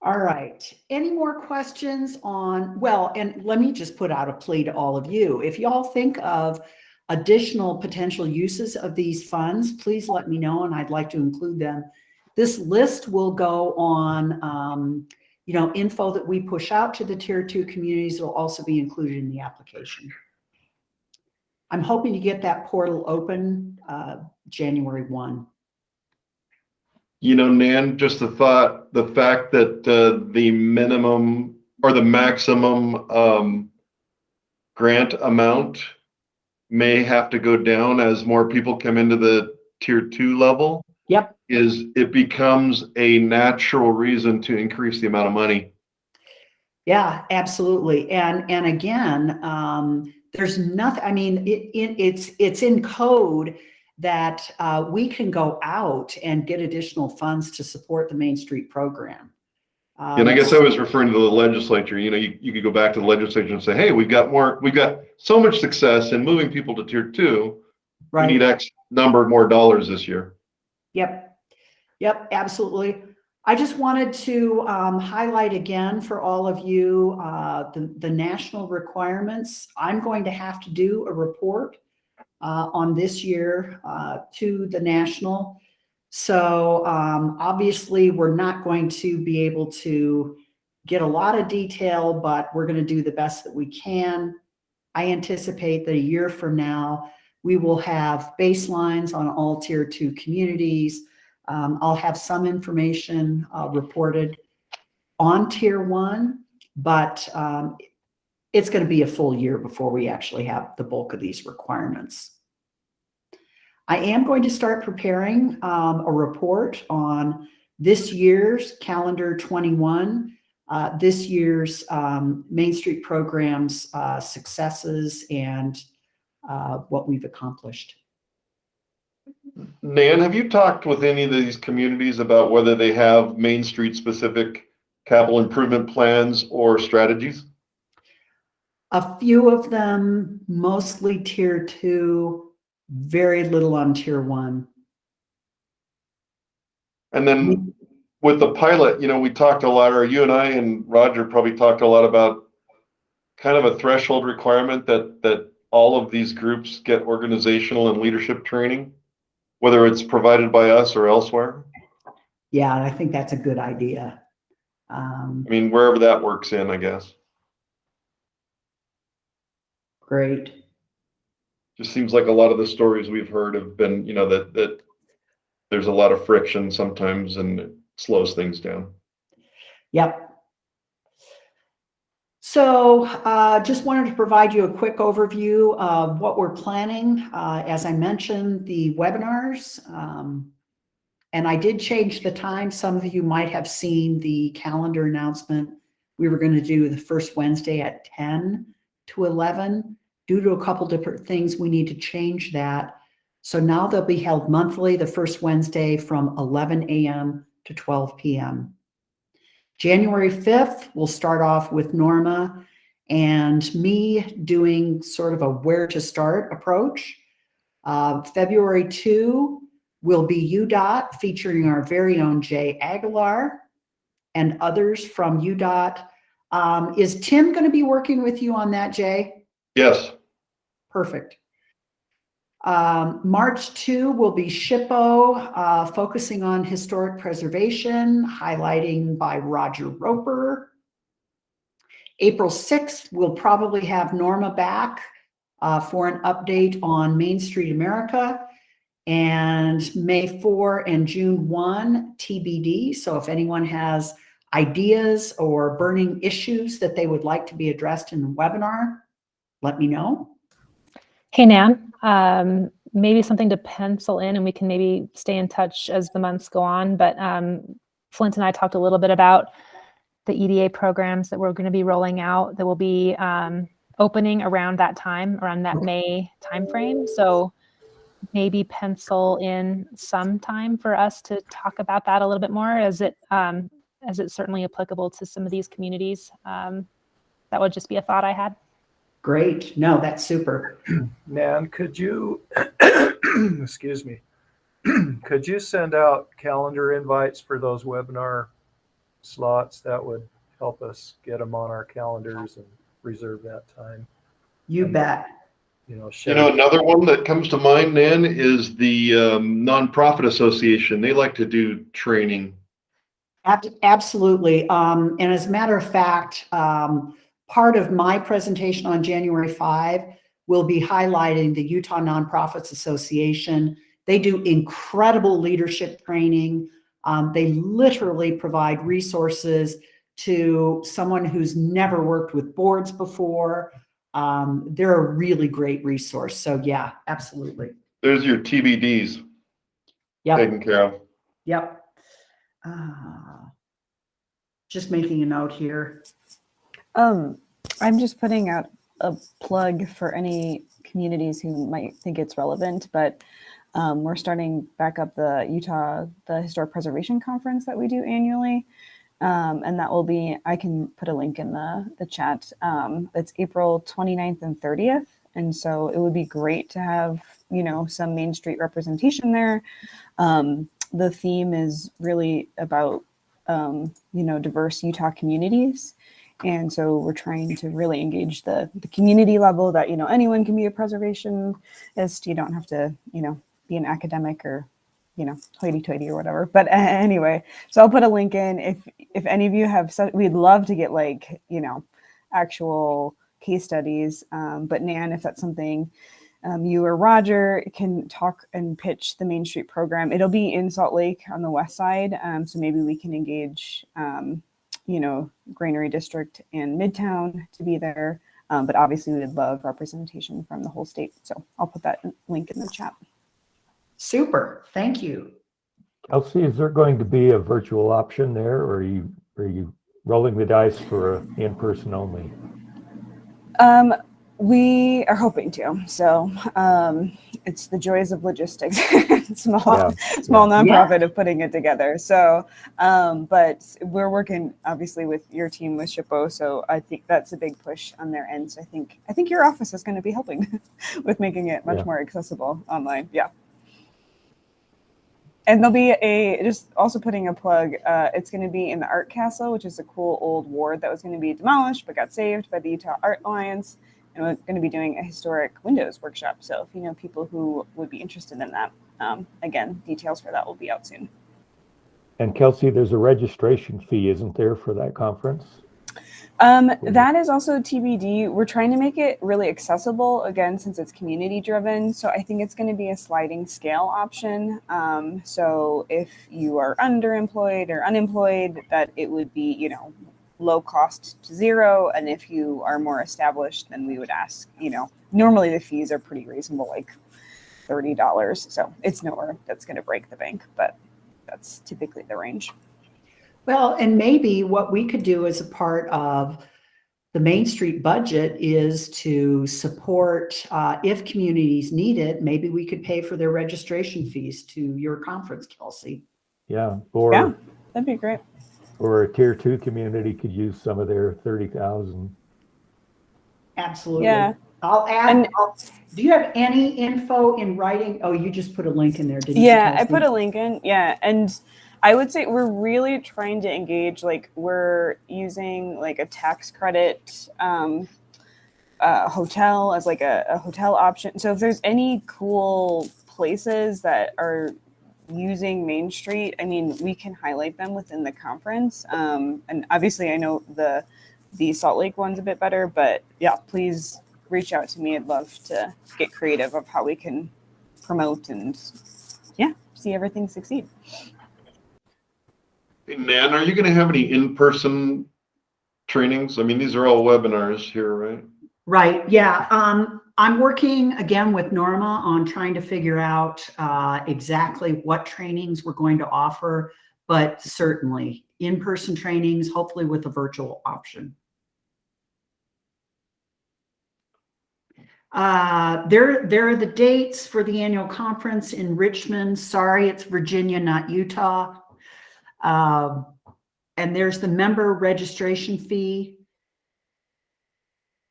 All right. Any more questions on, well, and let me just put out a plea to all of you. If y'all think of additional potential uses of these funds, please let me know and I'd like to include them. This list will go on, info that we push out to the Tier 2 communities will also be included in the application. I'm hoping to get that portal open January 1. Nan, just a thought, the fact that the minimum or the maximum grant amount may have to go down as more people come into the Tier 2 level. Yep. It becomes a natural reason to increase the amount of money. Yeah, absolutely. And again, there's nothing, I mean, it's in code that we can go out and get additional funds to support the Main Street program. And I guess I was referring to the legislature. You could go back to the legislature and say, hey, we've got so much success in moving people to Tier 2. Right. We need X number more dollars this year. Yep, absolutely. I just wanted to highlight again for all of you the national requirements. I'm going to have to do a report on this year to the national. So obviously we're not going to be able to get a lot of detail, but we're going to do the best that we can. I anticipate that a year from now, we will have baselines on all Tier 2 communities. I'll have some information reported on Tier 1, but it's going to be a full year before we actually have the bulk of these requirements. I am going to start preparing a report on this year's calendar 21, this year's Main Street programs successes and what we've accomplished. Nan, have you talked with any of these communities about whether they have Main Street specific capital improvement plans or strategies? A few of them, mostly Tier 2, very little on Tier 1. And then with the pilot, we talked a lot, or you and I and Roger probably talked a lot about kind of a threshold requirement that all of these groups get organizational and leadership training, whether it's provided by us or elsewhere. Yeah, I think that's a good idea. Wherever that works in, I guess. Great. Just seems like a lot of the stories we've heard have been, that there's a lot of friction sometimes and it slows things down. Yep. So just wanted to provide you a quick overview of what we're planning. As I mentioned, the webinars, and I did change the time. Some of you might have seen the calendar announcement. We were going to do the first Wednesday at 10 to 11. Due to a couple different things, we need to change that. So now they'll be held monthly, the first Wednesday from 11 a.m. to 12 p.m. January 5th, we'll start off with Norma and me doing sort of a where to start approach. February 2 will be UDOT featuring our very own Jay Aguilar and others from UDOT. Is Tim going to be working with you on that, Jay? Yes. Perfect. March 2 will be SHPO, focusing on historic preservation, highlighting by Roger Roper. April 6th, we'll probably have Norma back for an update on Main Street America. And May 4 and June 1, TBD. So if anyone has ideas or burning issues that they would like to be addressed in the webinar, let me know. Hey, Nan, maybe something to pencil in and we can maybe stay in touch as the months go on. But Flint and I talked a little bit about the EDA programs that we're going to be rolling out that will be opening around that time, around that May timeframe. So maybe pencil in some time for us to talk about that a little bit more, as it's certainly applicable to some of these communities. That would just be a thought I had. Great. No, that's super. Nan, could you, excuse me, could you send out calendar invites for those webinar slots? That would help us get them on our calendars and reserve that time. You bet. Another one that comes to mind, Nan, is the nonprofit association. They like to do training. Absolutely. And as a matter of fact, part of my presentation on January 5 will be highlighting the Utah Nonprofits Association. They do incredible leadership training. They literally provide resources to someone who's never worked with boards before. They're a really great resource. So yeah, absolutely. There's your TBDs. Yep. Taken care of. Yep. Just making a note here. I'm just putting out a plug for any communities who might think it's relevant, but we're starting back up the Historic Preservation Conference that we do annually. And that will be, I can put a link in the chat. It's April 29th and 30th. And so it would be great to have, some Main Street representation there. The theme is really about, diverse Utah communities. And so we're trying to really engage the community level that, anyone can be a preservationist. You don't have to, be an academic or, hoity-toity or whatever. But anyway, so I'll put a link in. If any of you have, we'd love to get actual case studies. But Nan, if that's something you or Roger can talk and pitch the Main Street program, it'll be in Salt Lake on the west side. So maybe we can engage, Granary District and Midtown to be there. But obviously we would love representation from the whole state. So I'll put that link in the chat. Super. Thank you. Kelsey, is there going to be a virtual option there, or are you rolling the dice for in-person only? We are hoping to. So it's the joys of logistics. small nonprofit of putting it together. So, but we're working obviously with your team with SHPO. So I think that's a big push on their end. So I think your office is going to be helping with making it much more accessible online. Yeah. And there'll be just also putting a plug, it's going to be in the Art Castle, which is a cool old ward that was going to be demolished but got saved by the Utah Art Alliance. And we're going to be doing a historic windows workshop. So if you know people who would be interested in that, again, details for that will be out soon. And Kelsey, there's a registration fee, isn't there, for that conference? That is also TBD. We're trying to make it really accessible, again, since it's community driven. So I think it's going to be a sliding scale option. So if you are underemployed or unemployed, that it would be, low cost to zero. And if you are more established, then we would ask, normally the fees are pretty reasonable, like $30. So it's nowhere that's going to break the bank, but that's typically the range. Well, and maybe what we could do as a part of the Main Street budget is to support, if communities need it, maybe we could pay for their registration fees to your conference, Kelsey. Yeah, that'd be great. Or a tier 2 community could use some of their 30,000. Absolutely. Yeah. I'll add, do you have any info in writing? Oh, you just put a link in there, didn't you? Yeah, I put a link in. Yeah. And I would say we're really trying to engage, we're using a tax credit hotel as a hotel option. So if there's any cool places that are using Main Street, we can highlight them within the conference. And obviously I know the Salt Lake one's a bit better, but yeah, please reach out to me. I'd love to get creative of how we can promote and see everything succeed. Hey, Nan, are you going to have any in-person trainings? These are all webinars here, right? Right. Yeah. I'm working again with Norma on trying to figure out exactly what trainings we're going to offer, but certainly in-person trainings, hopefully with a virtual option. There are the dates for the annual conference in Richmond. Sorry, it's Virginia, not Utah. And there's the member registration fee.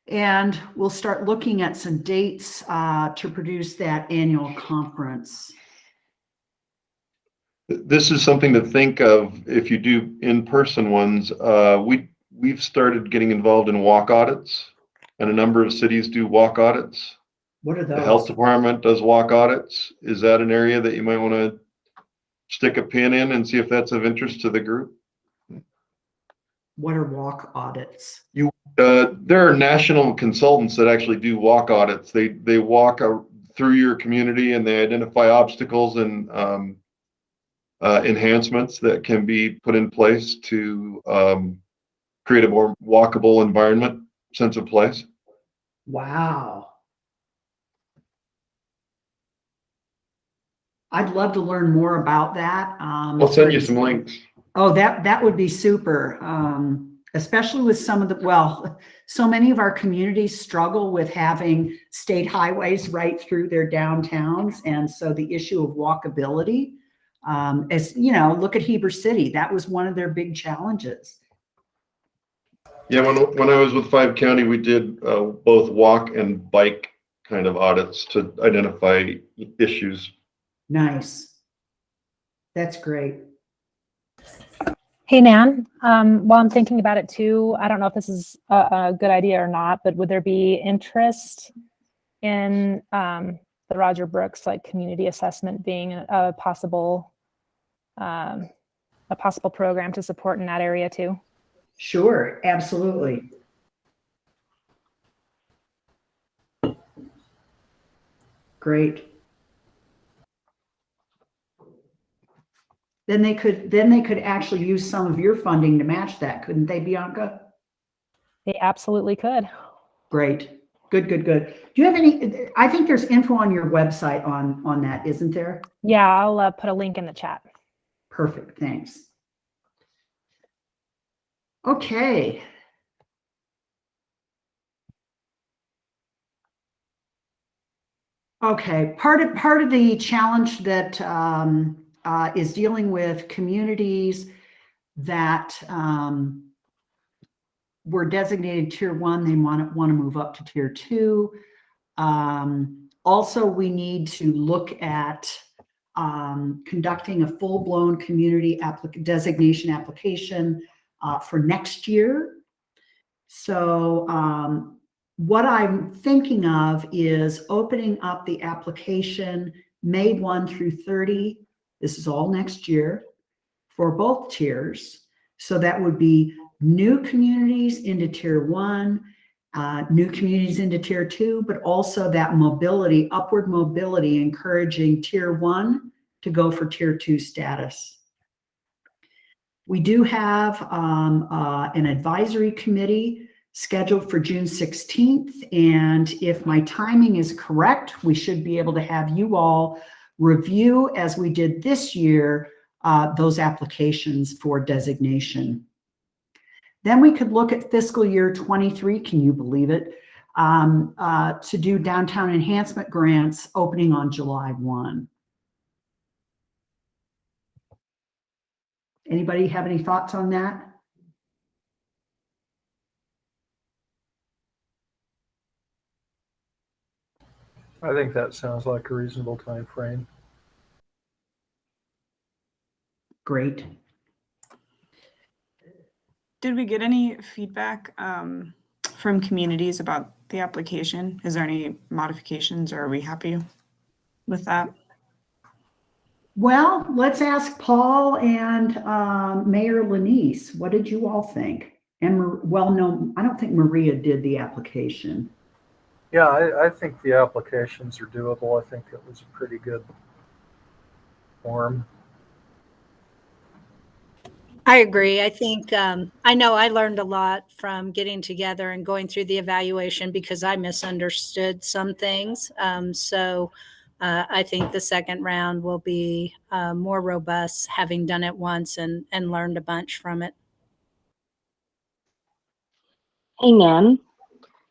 And we'll start looking at some dates to produce that annual conference. This is something to think of if you do in-person ones. We've started getting involved in walk audits, and a number of cities do walk audits. What are The health those? department does walk audits. Is that an area that you might want to stick a pin in and see if that's of interest to the group? What are walk audits? There are national consultants that actually do walk audits. They walk through your community and they identify obstacles and enhancements that can be put in place to create a more walkable environment, sense of place. Wow. I'd love to learn more about that. I'll send you some links. Oh, that would be super. Especially with some of the, well, so many of our communities struggle with having state highways right through their downtowns. And so the issue of walkability, as you know, look at Heber City, that was one of their big challenges. Yeah, when I was with 5 County, we did both walk and bike kind of audits to identify issues. Nice. That's great. Hey, Nan, while I'm thinking about it too, I don't know if this is a good idea or not, but would there be interest in the Roger Brooks like community assessment being a possible program to support in that area too? Sure, absolutely. Great. Then they could actually use some of your funding to match that, couldn't they, Bianca? They absolutely could. Great. Good. Do you have any, I think there's info on your website on that, isn't there? Yeah, I'll put a link in the chat. Perfect, thanks. Okay. Okay, part of the challenge that is dealing with communities that were designated tier 1, they want to move up to tier 2. Also, we need to look at conducting a full-blown community designation application for next year. So what I'm thinking of is opening up the application May 1 through 30. This is all next year for both tiers. So that would be new communities into tier 1, new communities into tier 2, but also that mobility, upward mobility, encouraging tier 1 to go for tier 2 status. We do have an advisory committee scheduled for June 16th. And if my timing is correct, we should be able to have you all review, as we did this year, those applications for designation. Then we could look at fiscal year 23, can you believe it, to do downtown enhancement grants opening on July 1. Anybody have any thoughts on that? I think that sounds like a reasonable time frame. Great. Did we get any feedback from communities about the application? Is there any modifications, or are we happy with that? Well, let's ask Paul and Mayor Lanise. What did you all think? And well, no, I don't think Maria did the application. Yeah, I think the applications are doable. I think it was a pretty good form. I agree. I think, I know I learned a lot from getting together and going through the evaluation because I misunderstood some things. So I think the second round will be more robust, having done it once and learned a bunch from it. Hey, Nan.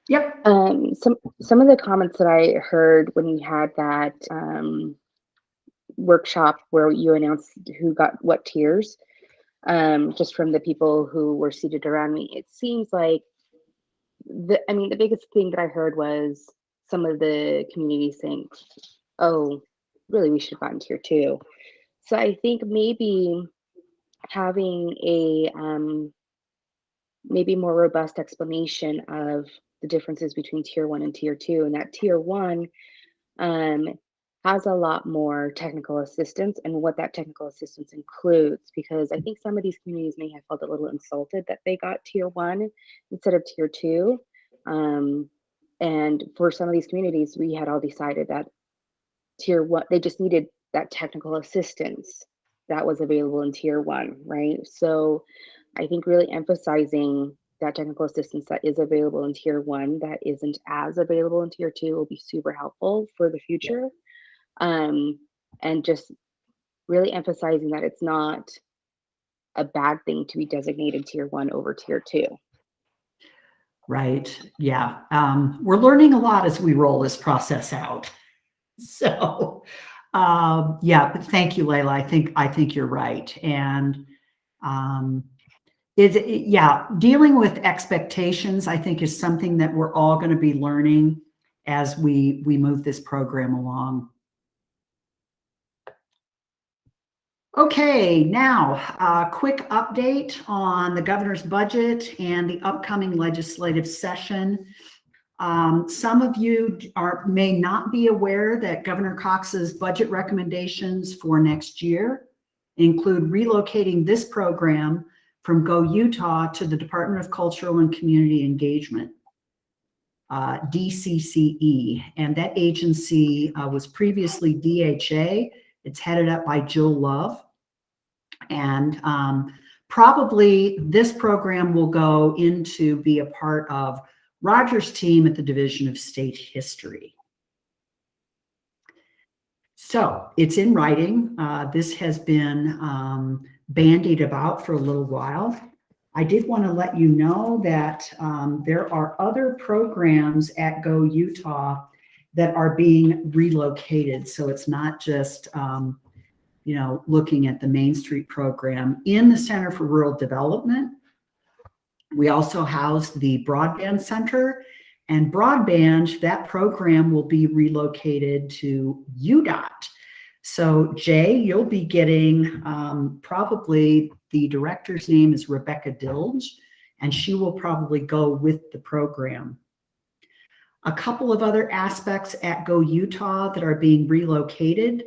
Yep. Some of the comments that I heard when we had that workshop where you announced who got what tiers, just from the people who were seated around me, it seems like the biggest thing that I heard was some of the communities saying, "Oh, really, we should have gotten tier 2." So I think maybe having a maybe more robust explanation of the differences between tier 1 and tier 2, and that tier 1 has a lot more technical assistance and what that technical assistance includes, because I think some of these communities may have felt a little insulted that they got tier 1 instead of tier 2. And for some of these communities, we had all decided that tier 1, they just needed that technical assistance that was available in tier 1, right? So I think really emphasizing that technical assistance that is available in tier 1 that isn't as available in tier 2 will be super helpful for the future. And just really emphasizing that it's not a bad thing to be designated tier 1 over tier 2. Right. Yeah. We're learning a lot as we roll this process out. So, yeah, but thank you, Layla. I think you're right. And yeah, dealing with expectations, I think, is something that we're all going to be learning as we move this program along. Okay, now a quick update on the governor's budget and the upcoming legislative session. Some of you may not be aware that Governor Cox's budget recommendations for next year include relocating this program from Go Utah to the Department of Cultural and Community Engagement, DCCE, and that agency was previously DHA. It's headed up by Jill Love. And probably this program will go into be a part of Roger's team at the Division of State History. So it's in writing. This has been bandied about for a little while. I did want to let you know that there are other programs at Go Utah that are being relocated. So it's not just looking at the Main Street program. In the Center for Rural Development, we also house the Broadband Center, and broadband, that program will be relocated to UDOT. So Jay, you'll be getting probably the director's name is Rebecca Dilge, and she will probably go with the program. A couple of other aspects at Go Utah that are being relocated.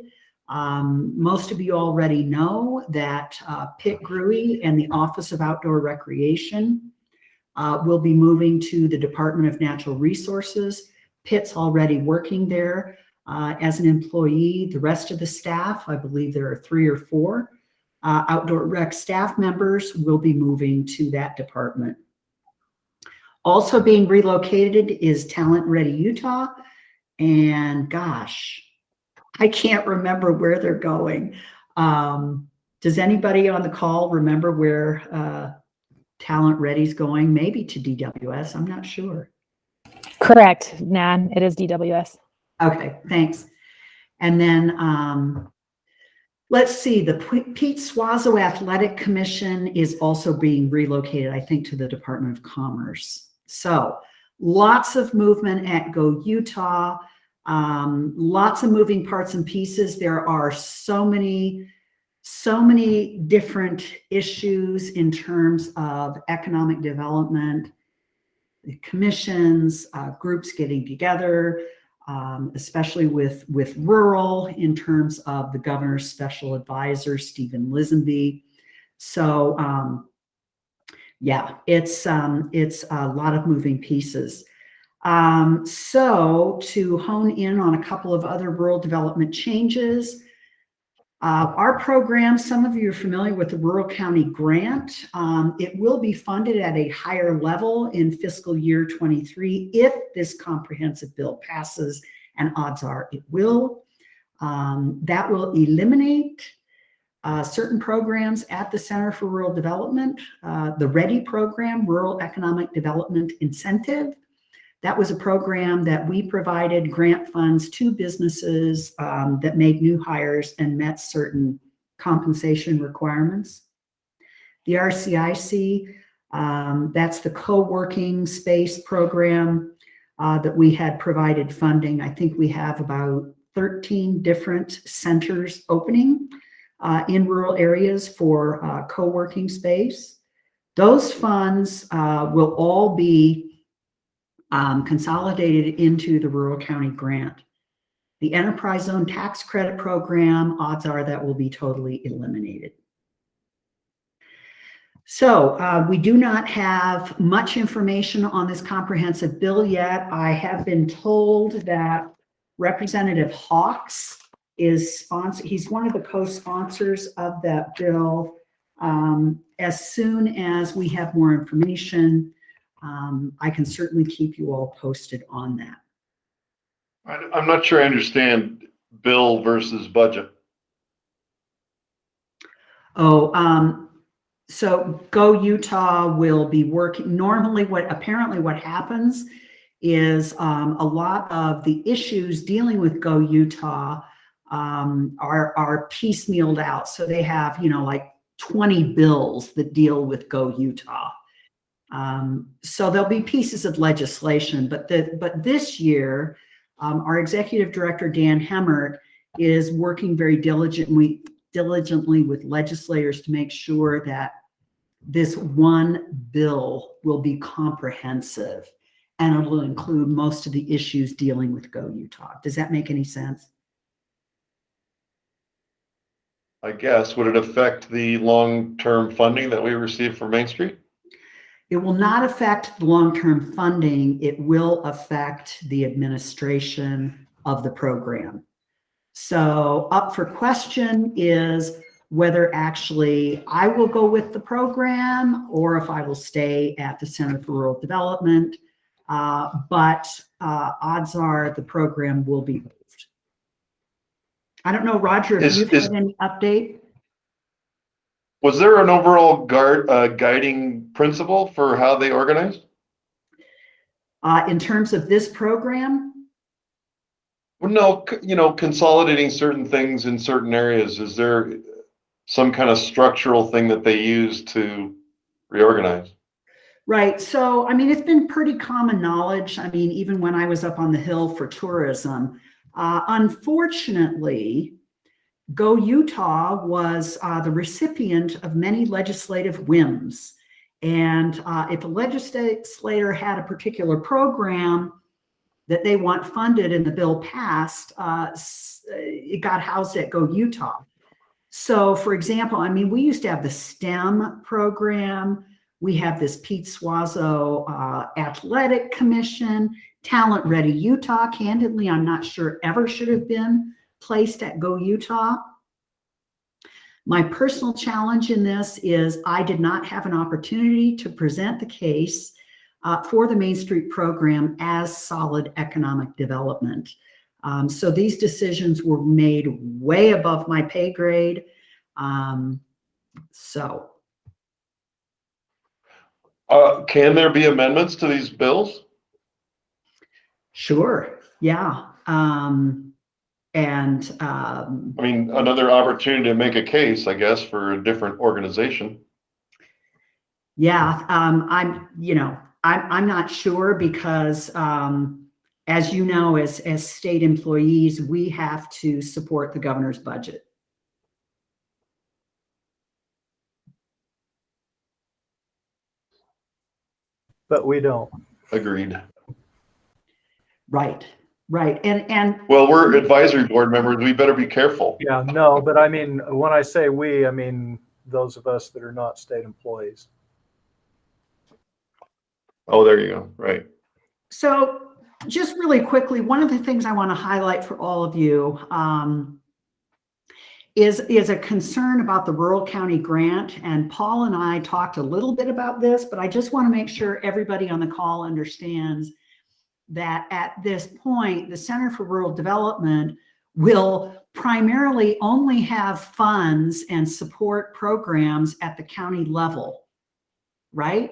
Most of you already know that Pitt Gruey and the Office of Outdoor Recreation will be moving to the Department of Natural Resources. Pitt's already working there as an employee. The rest of the staff, I believe there are 3 or 4 outdoor rec staff members, will be moving to that department. Also being relocated is Talent Ready Utah. And gosh, I can't remember where they're going. Does anybody on the call remember where Talent Ready's going? Maybe to DWS, I'm not sure. Correct, Nan, it is DWS. Okay, thanks. And then let's see, the Pete Suazo Athletic Commission is also being relocated, I think, to the Department of Commerce. So lots of movement at Go Utah. Lots of moving parts and pieces. There are so many different issues in terms of economic development, the commissions, groups getting together, especially with rural in terms of the governor's special advisor, Stephen Lisenby. So yeah, it's a lot of moving pieces. So to hone in on a couple of other rural development changes, our program, some of you are familiar with the Rural County Grant. It will be funded at a higher level in fiscal year 23 if this comprehensive bill passes, and odds are it will. That will eliminate certain programs at the Center for Rural Development, the READY program, Rural Economic Development Incentive. That was a program that we provided grant funds to businesses that made new hires and met certain compensation requirements. The RCIC, that's the co-working space program that we had provided funding. I think we have about 13 different centers opening in rural areas for co-working space. Those funds will all be consolidated into the rural county grant. The enterprise zone tax credit program, odds are that will be totally eliminated. So we do not have much information on this comprehensive bill yet. I have been told that Representative Hawks is he's one of the co-sponsors of that bill. As soon as we have more information, I can certainly keep you all posted on that. I'm not sure I understand bill versus budget. Oh, so Go Utah will be working. Normally apparently what happens is a lot of the issues dealing with Go Utah are piecemealed out. So they have, like 20 bills that deal with Go Utah. So there'll be pieces of legislation, but this year, our executive director, Dan Hemmert, is working very diligently with legislators to make sure that this one bill will be comprehensive and it will include most of the issues dealing with Go Utah. Does that make any sense? I guess. Would it affect the long-term funding that we receive from Main Street? It will not affect the long-term funding. It will affect the administration of the program. So up for question is whether actually I will go with the program or if I will stay at the Center for Rural Development. But odds are the program will be moved. I don't know, Roger, if you've had any update. Was there an overall guiding principle for how they organize? In terms of this program? Well, no, consolidating certain things in certain areas. Is there some kind of structural thing that they use to reorganize? Right. So, I mean, it's been pretty common knowledge. I mean, even when I was up on the Hill for tourism, unfortunately, Go Utah was the recipient of many legislative whims. And if a legislator had a particular program that they want funded and the bill passed, it got housed at Go Utah. So, for example, I mean, we used to have the STEM program. We have this Pete Suazo Athletic Commission, Talent Ready Utah. Candidly, I'm not sure ever should have been placed at Go Utah. My personal challenge in this is I did not have an opportunity to present the case for the Main Street program as solid economic development. So these decisions were made way above my pay grade. Can there be amendments to these bills? Sure. Yeah. I mean, another opportunity to make a case, I guess, for a different organization. Yeah. I'm not sure because, as you know, as state employees, we have to support the governor's budget. But we don't. Agreed. Right. And well, we're advisory board members. We better be careful. Yeah, no, but I mean, when I say we, I mean those of us that are not state employees. Oh, there you go. Right. So just really quickly, one of the things I want to highlight for all of you is a concern about the rural county grant. And Paul and I talked a little bit about this, but I just want to make sure everybody on the call understands that at this point, the Center for Rural Development will primarily only have funds and support programs at the county level, right?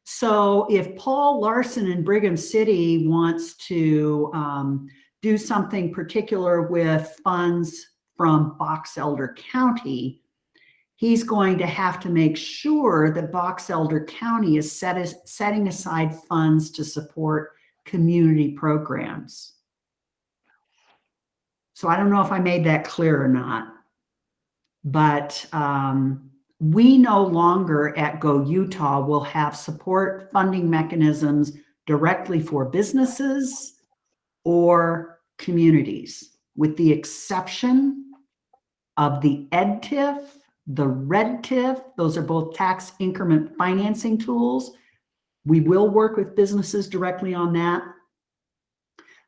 So if Paul Larson in Brigham City wants to do something particular with funds from Box Elder County, he's going to have to make sure that Box Elder County is setting aside funds to support community programs. So I don't know if I made that clear or not, but we no longer at Go Utah will have support funding mechanisms directly for businesses or communities, with the exception of the EdTIF, the RedTIF. Those are both tax increment financing tools. We will work with businesses directly on that.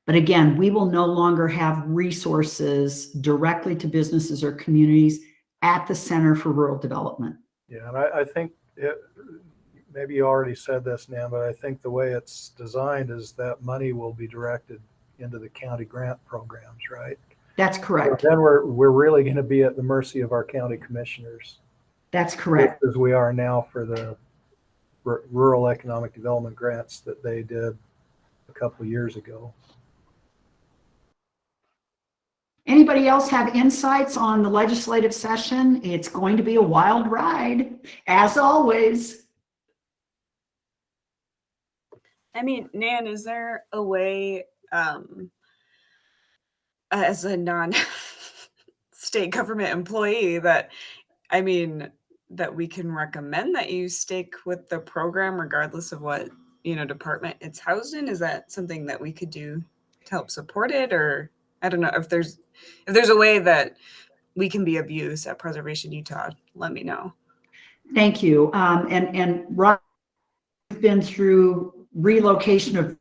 But again, we will no longer have resources directly to businesses or communities at the Center for Rural Development. Yeah, and I think maybe you already said this, Nan, but I think the way it's designed is that money will be directed into the county grant programs, right? That's correct. So then we're really going to be at the mercy of our county commissioners. That's correct. As we are now for the rural economic development grants that they did a couple of years ago. Anybody else have insights on the legislative session? It's going to be a wild ride, as always. I mean, Nan, is there a way, as a non-state government employee, that we can recommend that you stick with the program regardless of what, department it's housed in? Is that something that we could do to help support it? Or I don't know if there's a way that we can be of use at Preservation Utah, let me know. Thank you. And Rob, we've been through relocation of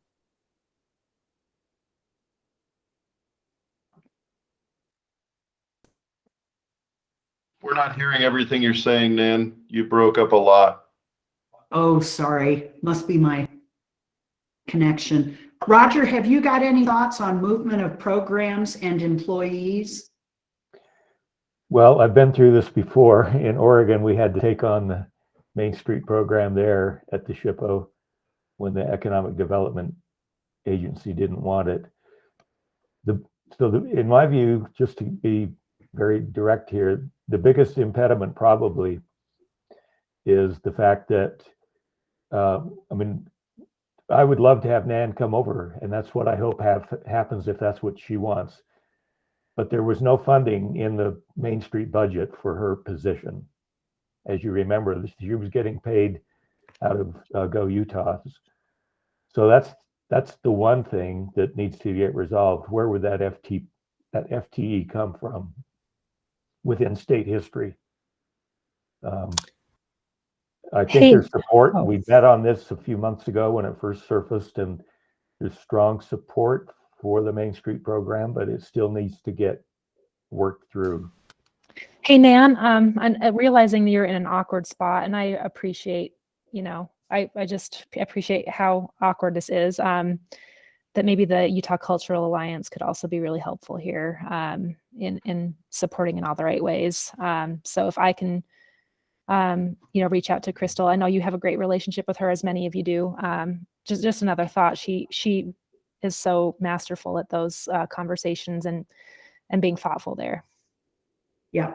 We're not hearing everything you're saying, Nan. You broke up a lot. Oh, sorry. Must be my connection. Roger, have you got any thoughts on movement of programs and employees? Well, I've been through this before. In Oregon, we had to take on the Main Street program there at the SHPO when the Economic Development Agency didn't want it. In my view, just to be very direct here, the biggest impediment probably is the fact that, I would love to have Nan come over, and that's what I hope happens if that's what she wants. But there was no funding in the Main Street budget for her position. As you remember, she was getting paid out of Go Utah. So that's the one thing that needs to get resolved. Where would that FTE come from within state history? I think there's support. We met on this a few months ago when it first surfaced, and there's strong support for the Main Street program, but it still needs to get worked through. Hey, Nan, I'm realizing that you're in an awkward spot, and I appreciate, I just appreciate how awkward this is. That maybe the Utah Cultural Alliance could also be really helpful here in supporting in all the right ways. So if I can, reach out to Crystal. I know you have a great relationship with her, as many of you do. Just another thought. She is so masterful at those conversations and being thoughtful there. Yeah,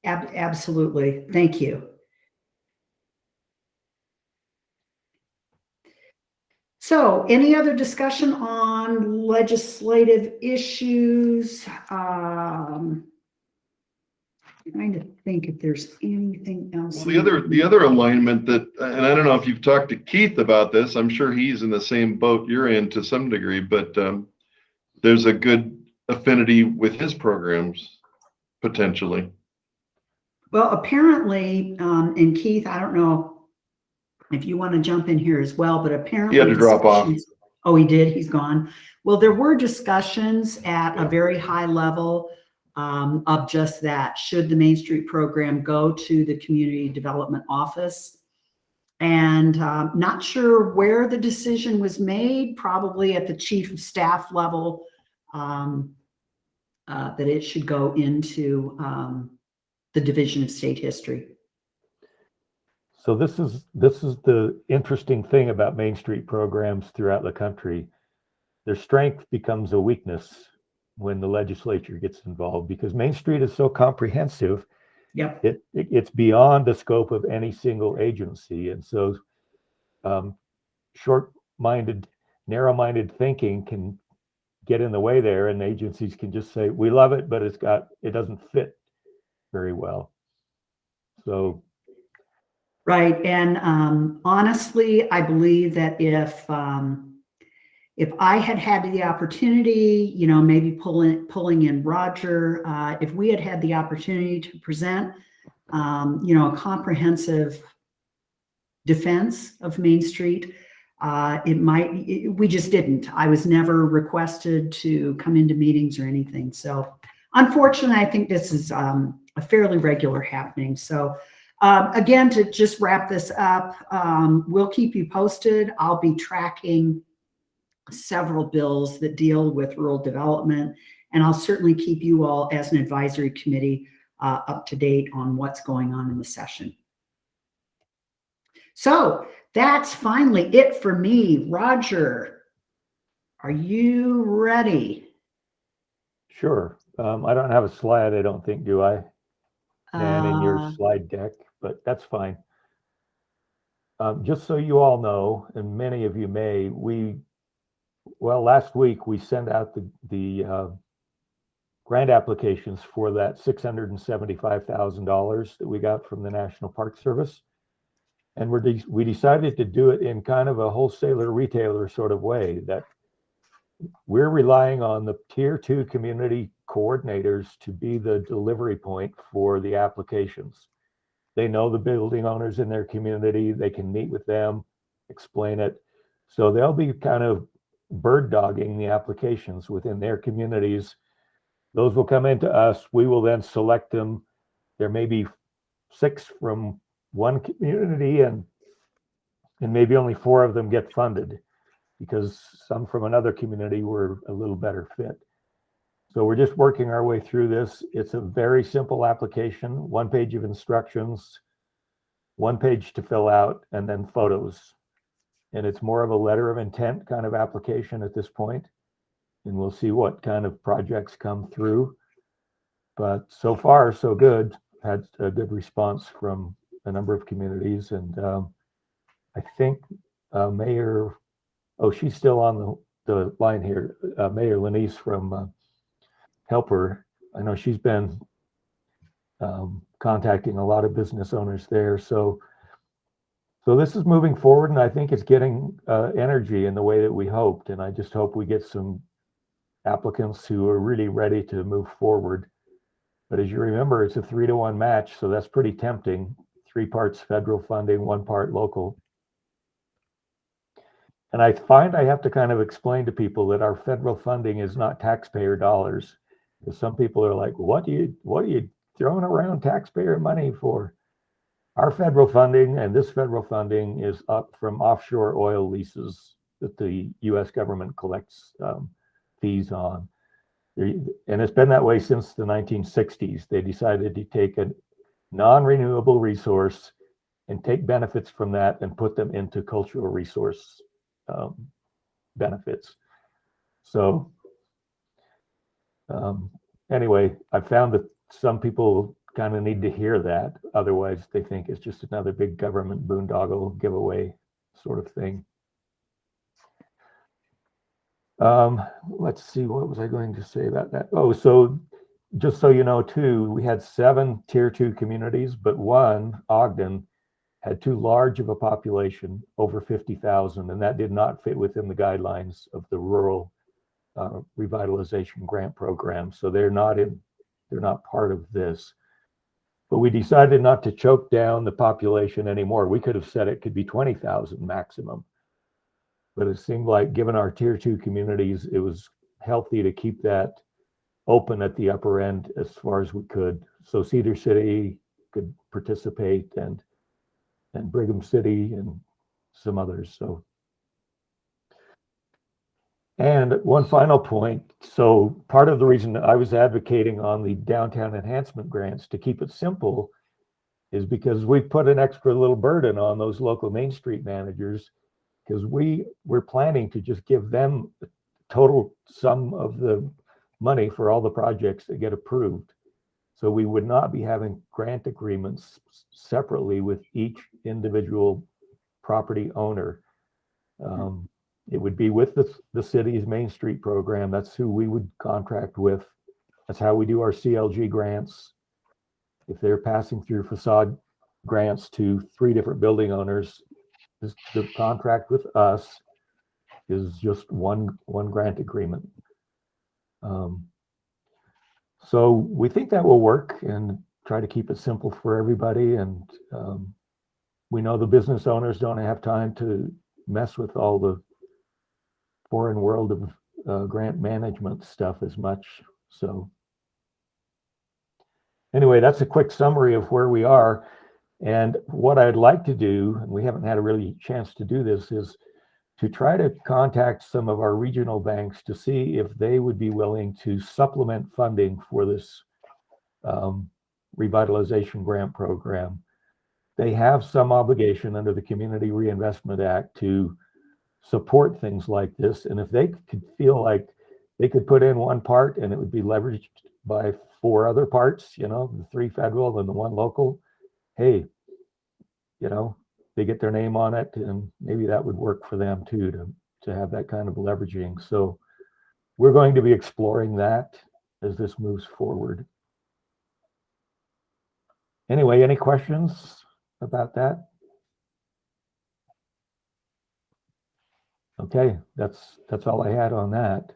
absolutely. Thank you. So any other discussion on legislative issues? Trying to think if there's anything else. Well, the other alignment that, and I don't know if you've talked to Keith about this, I'm sure he's in the same boat you're in to some degree, but there's a good affinity with his programs, potentially. Well, apparently, and Keith, I don't know if you want to jump in here as well, but apparently He had to drop off. Oh, he did? He's gone. Well, there were discussions at a very high level of just that. Should the Main Street program go to the Community Development Office? And not sure where the decision was made, probably at the Chief of Staff level, that it should go into the Division of State History. So this is the interesting thing about Main Street programs throughout the country. Their strength becomes a weakness when the legislature gets involved, because Main Street is so comprehensive. Yep. It's beyond the scope of any single agency. And so short-minded, narrow-minded thinking can get in the way there, and agencies can just say, we love it, but it doesn't fit very well. So. Right. And honestly, I believe that if I had had the opportunity, maybe pulling in Roger, if we had had the opportunity to present, a comprehensive defense of Main Street, we just didn't. I was never requested to come into meetings or anything. So unfortunately, I think this is a fairly regular happening. So again, to just wrap this up, we'll keep you posted. I'll be tracking several bills that deal with rural development, and I'll certainly keep you all as an advisory committee up to date on what's going on in the session. So that's finally it for me. Roger, are you ready? Sure. I don't have a slide, I don't think, do I? And in your slide deck, but that's fine. Just so you all know, and many of you may, last week we sent out the grant applications for that $675,000 that we got from the National Park Service. And we decided to do it in kind of a wholesaler retailer sort of way, that we're relying on the tier 2 community coordinators to be the delivery point for the applications. They know the building owners in their community, they can meet with them, explain it. So they'll be kind of bird dogging the applications within their communities. Those will come into us, we will then select them. There may be 6 from one community, and maybe only 4 of them get funded, because some from another community were a little better fit. So we're just working our way through this. It's a very simple application, 1 page of instructions, 1 page to fill out, and then photos. And it's more of a letter of intent kind of application at this point. And we'll see what kind of projects come through. But so far, so good. Had a good response from a number of communities. And I think Mayor, she's still on the line here. Mayor Lenise from Helper. I know she's been contacting a lot of business owners there. So this is moving forward, and I think it's getting energy in the way that we hoped. And I just hope we get some applicants who are really ready to move forward. But as you remember, it's a 3-to-1 match, so that's pretty tempting. 3 parts federal funding, 1 part local. And I find I have to kind of explain to people that our federal funding is not taxpayer dollars. Because some people are like, what are you throwing around taxpayer money for? Our federal funding, and this federal funding, is up from offshore oil leases that the US government collects fees on. And it's been that way since the 1960s. They decided to take a non-renewable resource and take benefits from that and put them into cultural resource benefits. So anyway, I found that some people kind of need to hear that. Otherwise, they think it's just another big government boondoggle giveaway sort of thing. Let's see, what was I going to say about that? So just so you know too, we had 7 tier 2 communities, but one, Ogden, had too large of a population, over 50,000, and that did not fit within the guidelines of the rural revitalization grant program. So they're not part of this. But we decided not to choke down the population anymore. We could have said it could be 20,000 maximum. But it seemed like, given our tier 2 communities, it was healthy to keep that open at the upper end as far as we could. So Cedar City could participate, and Brigham City and some others. So, and one final point. So part of the reason I was advocating on the downtown enhancement grants to keep it simple is because we put an extra little burden on those local Main Street managers, because we're planning to just give them the total sum of the money for all the projects that get approved. So we would not be having grant agreements separately with each individual property owner. It would be with the city's Main Street program. That's who we would contract with. That's how we do our CLG grants. If they're passing through facade grants to 3 different building owners, the contract with us is just one grant agreement. So we think that will work and try to keep it simple for everybody. And we know the business owners don't have time to mess with all the foreign world of grant management stuff as much. So anyway, that's a quick summary of where we are. And what I'd like to do, and we haven't had a really chance to do this, is to try to contact some of our regional banks to see if they would be willing to supplement funding for this revitalization grant program. They have some obligation under the Community Reinvestment Act to support things like this. And if they could feel like they could put in one part and it would be leveraged by 4 other parts, you know, the 3 federal and the 1 local, hey, you know, they get their name on it, and maybe that would work for them too, to have that kind of leveraging. So we're going to be exploring that as this moves forward. Anyway, any questions about that? Okay, that's all I had on that.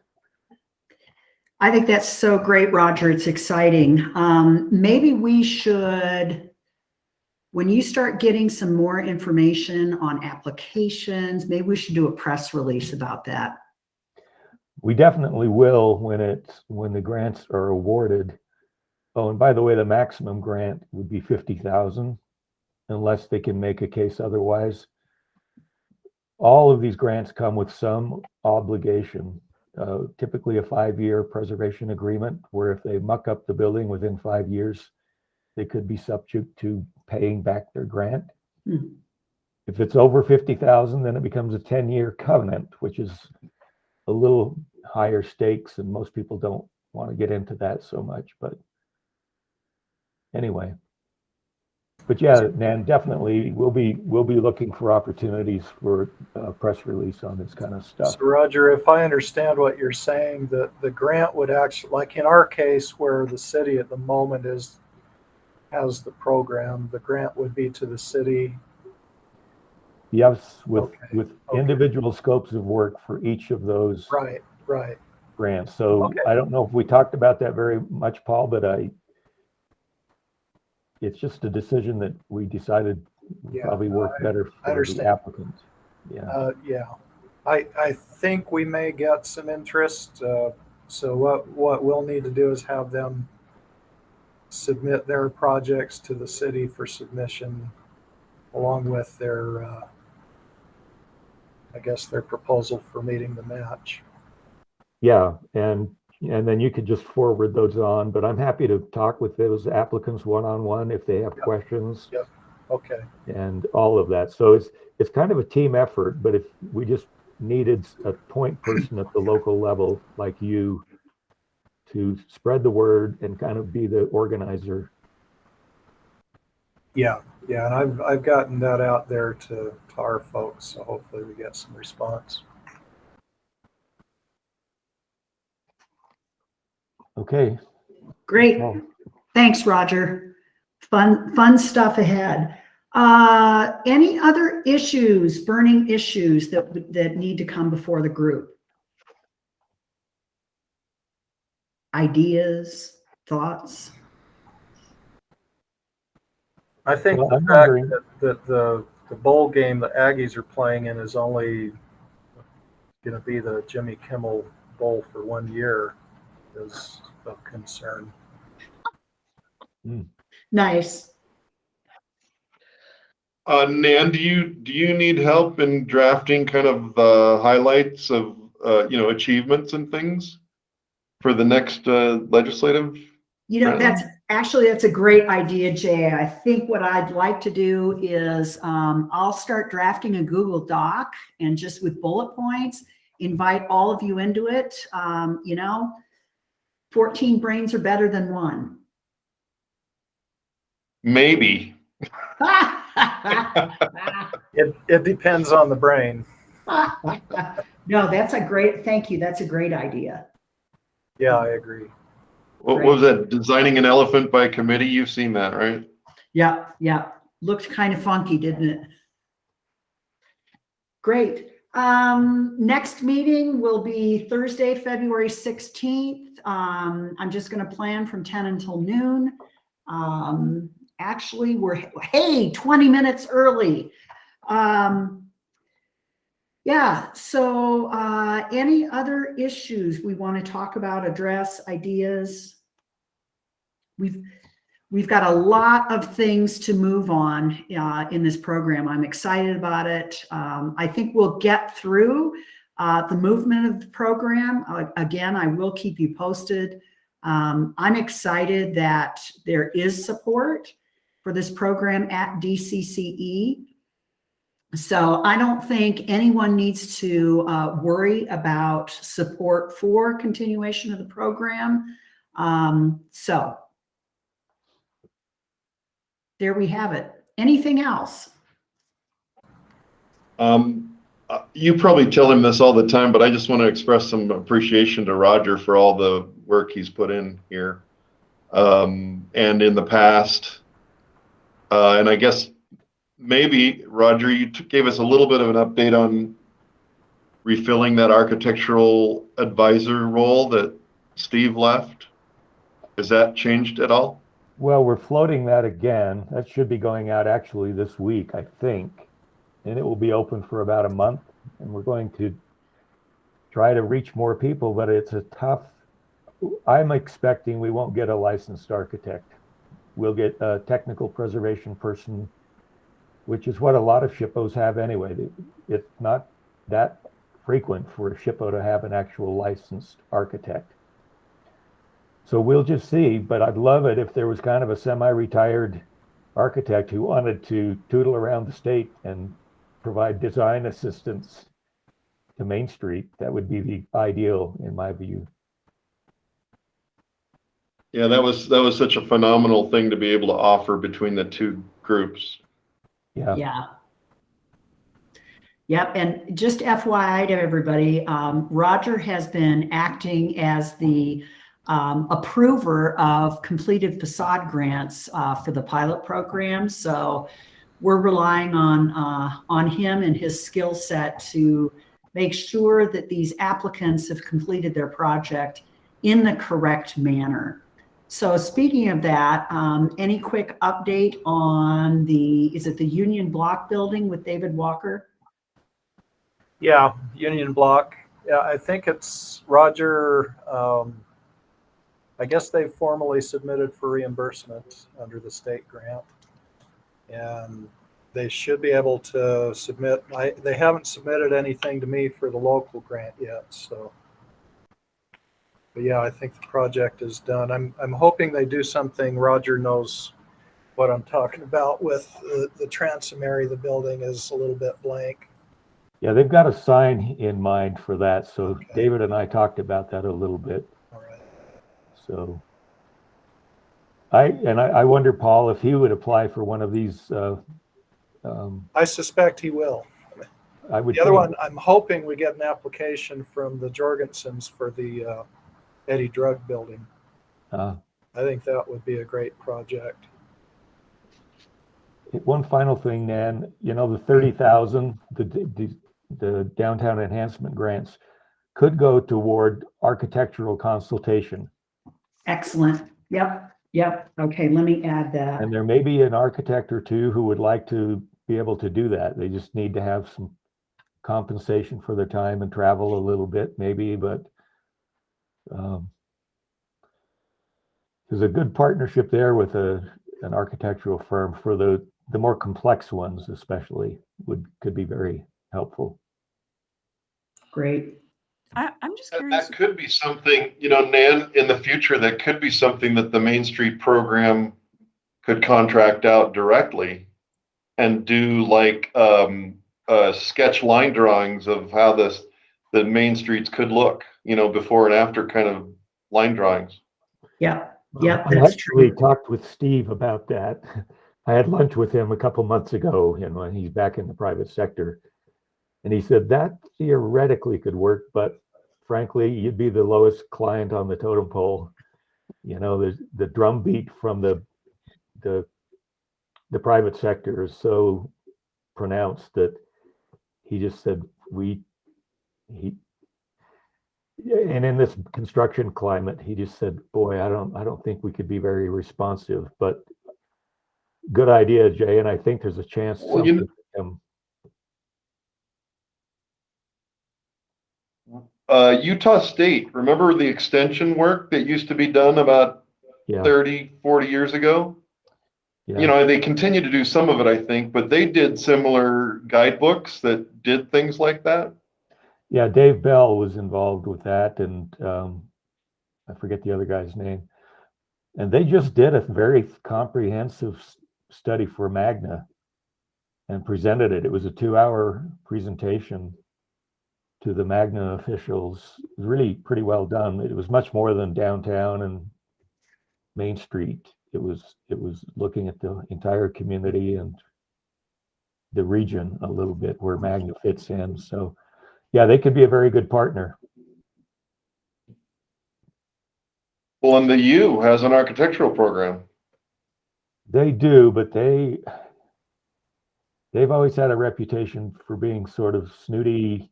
I think that's so great, Roger. It's exciting. Maybe we should, when you start getting some more information on applications, maybe we should do a press release about that. We definitely will when the grants are awarded. Oh, and by the way, the maximum grant would be 50,000 unless they can make a case otherwise. All of these grants come with some obligation, typically a 5-year preservation agreement, where if they muck up the building within 5 years, they could be subject to paying back their grant. Mm-hmm. If it's over 50,000, then it becomes a 10-year covenant, which is a little higher stakes, and most people don't want to get into that so much. But anyway, but yeah, Nan, definitely we'll be looking for opportunities for a press release on this kind of stuff. So Roger, if I understand what you're saying, the grant would actually, like in our case where the city at the moment has the program, the grant would be to the city. Yes, with individual scopes of work for each of those right grants. So I don't know if we talked about that very much, Paul, but it's just a decision that we decided would probably work better for the applicants. I think we may get some interest. So what we'll need to do is have them submit their projects to the city for submission, along with their I guess their proposal for meeting the match. Yeah, and then you could just forward those on, but I'm happy to talk with those applicants one-on-one if they have questions. Yep. Okay. And all of that. So it's kind of a team effort, but if we just needed a point person at the local level like you to spread the word and kind of be the organizer. Yeah, and I've gotten that out there to our folks, so hopefully we get some response. Okay. Great. Thanks, Roger. Fun stuff ahead. Any other burning issues that need to come before the group? Ideas, thoughts? I think the fact that the bowl game the Aggies are playing in is only going to be the Jimmy Kimmel Bowl for 1 year is of concern. Nice. Nan, do you need help in drafting kind of highlights of achievements and things for the next legislative You know, that's a great idea, Jay. I think what I'd like to do is I'll start drafting a Google Doc and just with bullet points, invite all of you into it. 14 brains are better than one. Maybe. It depends on the brain. No, thank you. That's a great idea. Yeah, I agree. What was that? Designing an elephant by committee? You've seen that, right? Yeah, yeah. Looked kind of funky, didn't it? Great. Next meeting will be Thursday, February 16th. I'm just going to plan from 10 until noon. Actually, we're 20 minutes early. Yeah, so any other issues we want to talk about, address, ideas? We've got a lot of things to move on in this program. I'm excited about it. I think we'll get through the movement of the program. Again, I will keep you posted. I'm excited that there is support for this program at DCCE. So I don't think anyone needs to worry about support for continuation of the program. So there we have it. Anything else? You probably tell him this all the time, but I just want to express some appreciation to Roger for all the work he's put in here. And in the past, and I guess maybe, Roger, you gave us a little bit of an update on refilling that architectural advisor role that Steve left. Has that changed at all? Well, we're floating that again. That should be going out actually this week, I think. And it will be open for about a month. And we're going to try to reach more people, but it's a tough, I'm expecting we won't get a licensed architect. We'll get a technical preservation person, which is what a lot of SHPOs have anyway. It's not that frequent for a SHPO to have an actual licensed architect. So we'll just see, but I'd love it if there was kind of a semi-retired architect who wanted to tootle around the state and provide design assistance to Main Street. That would be the ideal in my view. Yeah, that was such a phenomenal thing to be able to offer between the two groups. Yeah. Yeah. Yep. And just FYI to everybody, Roger has been acting as the approver of completed facade grants for the pilot program. So we're relying on him and his skill set to make sure that these applicants have completed their project in the correct manner. So speaking of that, any quick update on is it the Union Block building with David Walker? Yeah, Union Block. Yeah, I think it's Roger. I guess they've formally submitted for reimbursement under the state grant, and they should be able to submit. They haven't submitted anything to me for the local grant yet, so. But yeah, I think the project is done. I'm hoping they do something. Roger knows what I'm talking about with the transom area. The building is a little bit blank. Yeah, they've got a sign in mind for that. So Okay. David and I talked about that a little bit. All right. So I wonder, Paul, if he would apply for one of these. I suspect he will. I would. The other one, I'm hoping we get an application from the Jorgensens for the Eddie Drug building. I think that would be a great project. One final thing, Nan, the 30,000, the downtown enhancement grants could go toward architectural consultation. Excellent. Yep. Okay, let me add that. And there may be an architect or two who would like to be able to do that. They just need to have some compensation for their time and travel a little bit, maybe, but there's a good partnership there with an architectural firm for the more complex ones, especially could be very helpful. Great. I'm just curious. That could be something, you know, Nan, in the future, that could be something that the Main Street program could contract out directly and do like sketch line drawings of how the main streets could look, you know, before and after kind of line drawings. Yeah, Well, yeah, I that's actually true. talked with Steve about that. I had lunch with him a couple months ago, you know, and he's back in the private sector. And he said that theoretically could work, but frankly, you'd be the lowest client on the totem pole. You know, there's the drumbeat from the private sector is so pronounced that he just said and in this construction climate, he just said, boy, I don't think we could be very responsive, but good idea, Jay. And I think there's a chance. Well, Utah State, remember the extension work that used to be done about 30, 40 years ago? Yeah. You know, they continue to do some of it, I think, but they did similar guidebooks that did things like that. Yeah, Dave Bell was involved with that, and I forget the other guy's name. And they just did a very comprehensive study for Magna and presented it. It was a 2-hour presentation to the Magna officials. It was really pretty well done. It was much more than downtown and Main Street. It was looking at the entire community and the region a little bit where Magna fits in. So yeah, they could be a very good partner. Well, and the U has an architectural program. They do, but they've always had a reputation for being sort of snooty,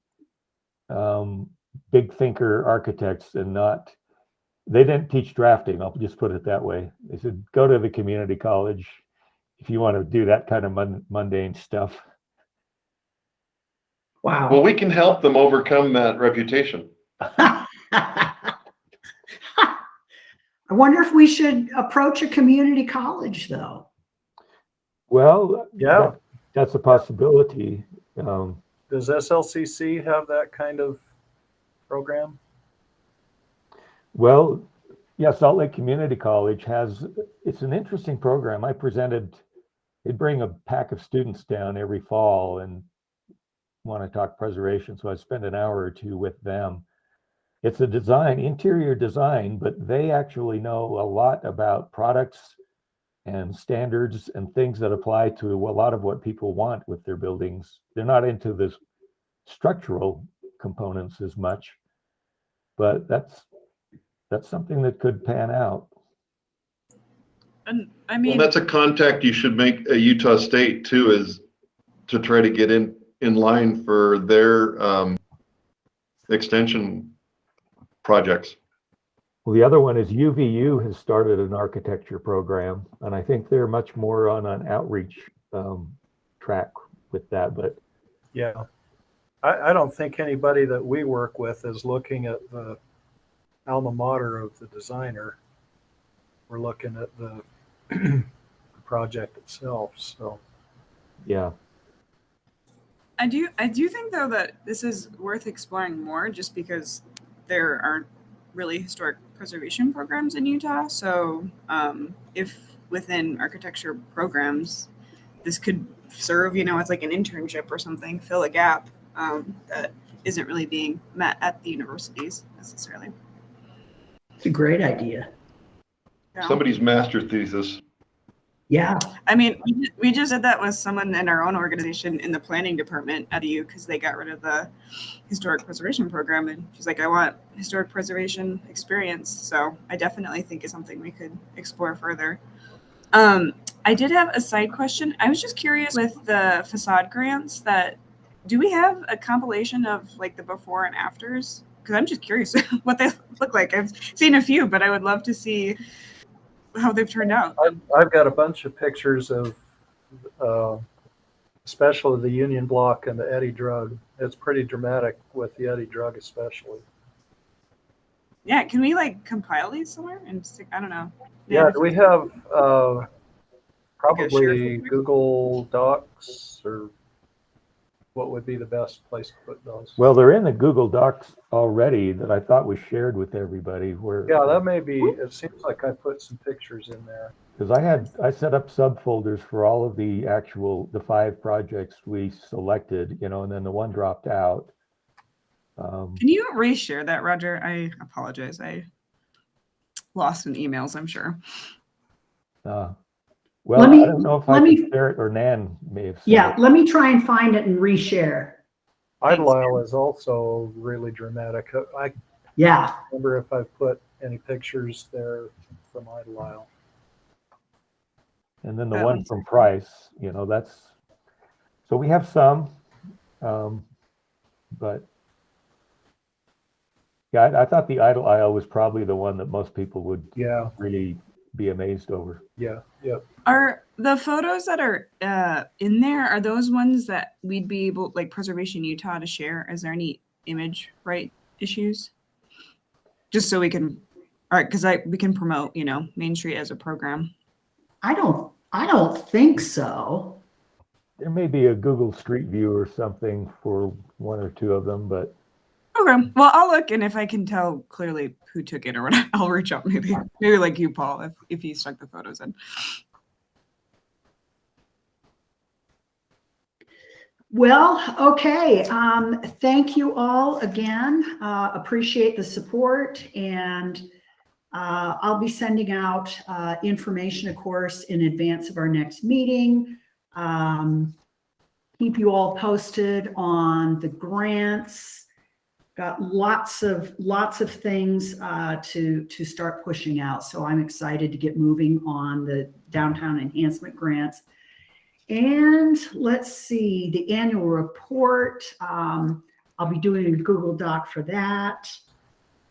big thinker architects, and they didn't teach drafting. I'll just put it that way. They said, go to the community college if you want to do that kind of mundane stuff. Wow. Well, we can help them overcome that reputation. I wonder if we should approach a community college, though. Well, yeah, that's a possibility. Does SLCC have that kind of program? Well, yeah, Salt Lake Community College it's an interesting program. They'd bring a pack of students down every fall and want to talk preservation. So I spend an hour or two with them. It's a interior design, but they actually know a lot about products and standards and things that apply to a lot of what people want with their buildings. They're not into the structural components as much, but that's something that could pan out. And I mean, well, that's a contact you should make at Utah State too, is to try to get in line for their extension projects. Well, the other one is UVU has started an architecture program, and I think they're much more on an outreach track with that. But yeah, I don't think anybody that we work with is looking at the alma mater of the designer. We're looking at the project itself. So yeah, I do think though that this is worth exploring more, just because there aren't really historic preservation programs in Utah. So if within architecture programs, this could serve, as like an internship or something, fill a gap that isn't really being met at the universities necessarily. It's a great idea. Yeah. Somebody's master thesis. Yeah. I mean, we just did that with someone in our own organization in the planning department at U, because they got rid of the historic preservation program, and she's like, I want historic preservation experience. So I definitely think it's something we could explore further. I did have a side question. I was just curious with the facade grants, do we have a compilation of like the before and afters? Because I'm just curious what they look like. I've seen a few, but I would love to see how they've turned out. I've got a bunch of pictures of especially the Union Block and the Eddy Drug. It's pretty dramatic with the Eddy Drug especially. Yeah, can we like compile these somewhere and stick, I don't know. Yeah, do we have probably Google Docs or what would be the best place to put those? Well, they're in the Google Docs already that I thought was shared with everybody where. Yeah, that may be, it seems like I put some pictures in there. Because I set up subfolders for all of the 5 projects we selected, and then the one dropped out. Can you reshare that, Roger? I apologize. I lost in emails, I'm sure. Well, Let me- I don't know if I let me- can share it or Nan may have. Yeah, let me try and find it and reshare. Idle Isle is also really dramatic. I Yeah. wonder if I've put any pictures there from Idle Isle. And then the That one one's from Price, that's, so we have some, but yeah, I thought the Idle Isle was probably the one that most people would Yeah, really be amazed over. yeah, yep. Are the photos that are in there, are those ones that we'd be able, like Preservation Utah, to share? Is there any image right issues? Just so we can, all right, because we can promote, Main Street as a program. I don't think so. There may be a Google Street View or something for 1 or 2 of them, but Okay, well, I'll look, and if I can tell clearly who took it or whatever, I'll reach out maybe like you, Paul, if you stuck the photos in. Well, okay. Thank you all again. Appreciate the support, and I'll be sending out information, of course, in advance of our next meeting. Keep you all posted on the grants. Got lots of things to start pushing out. So I'm excited to get moving on the downtown enhancement grants. And let's see, the annual report. I'll be doing a Google Doc for that.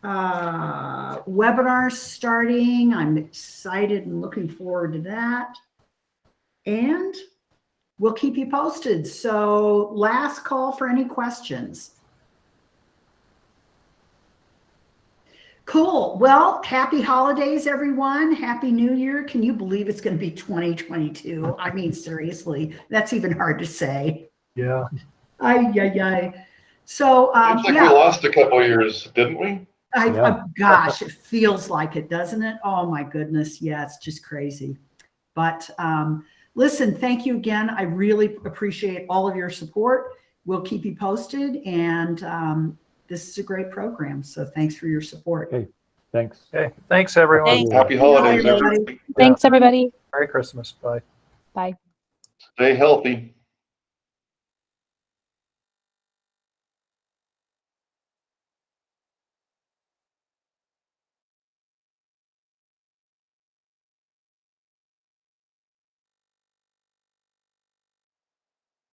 Webinars starting. I'm excited and looking forward to that. And we'll keep you posted. So last call for any questions. Cool. Well, happy holidays, everyone. Happy New Year. Can you believe it's going to be 2022? I mean, seriously, that's even hard to say. Yeah. Ay. So, Seems like we lost a couple of years, didn't we? Gosh, it feels like it, doesn't it? Oh my goodness. Yeah, it's just crazy. But listen, thank you again. I really appreciate all of your support. We'll keep you posted, and this is a great program. So thanks for your support. okay, thanks. Okay, thanks everyone. Thanks. Happy holidays, everybody. Thanks, everybody. Merry Christmas. Bye. Bye. Stay healthy.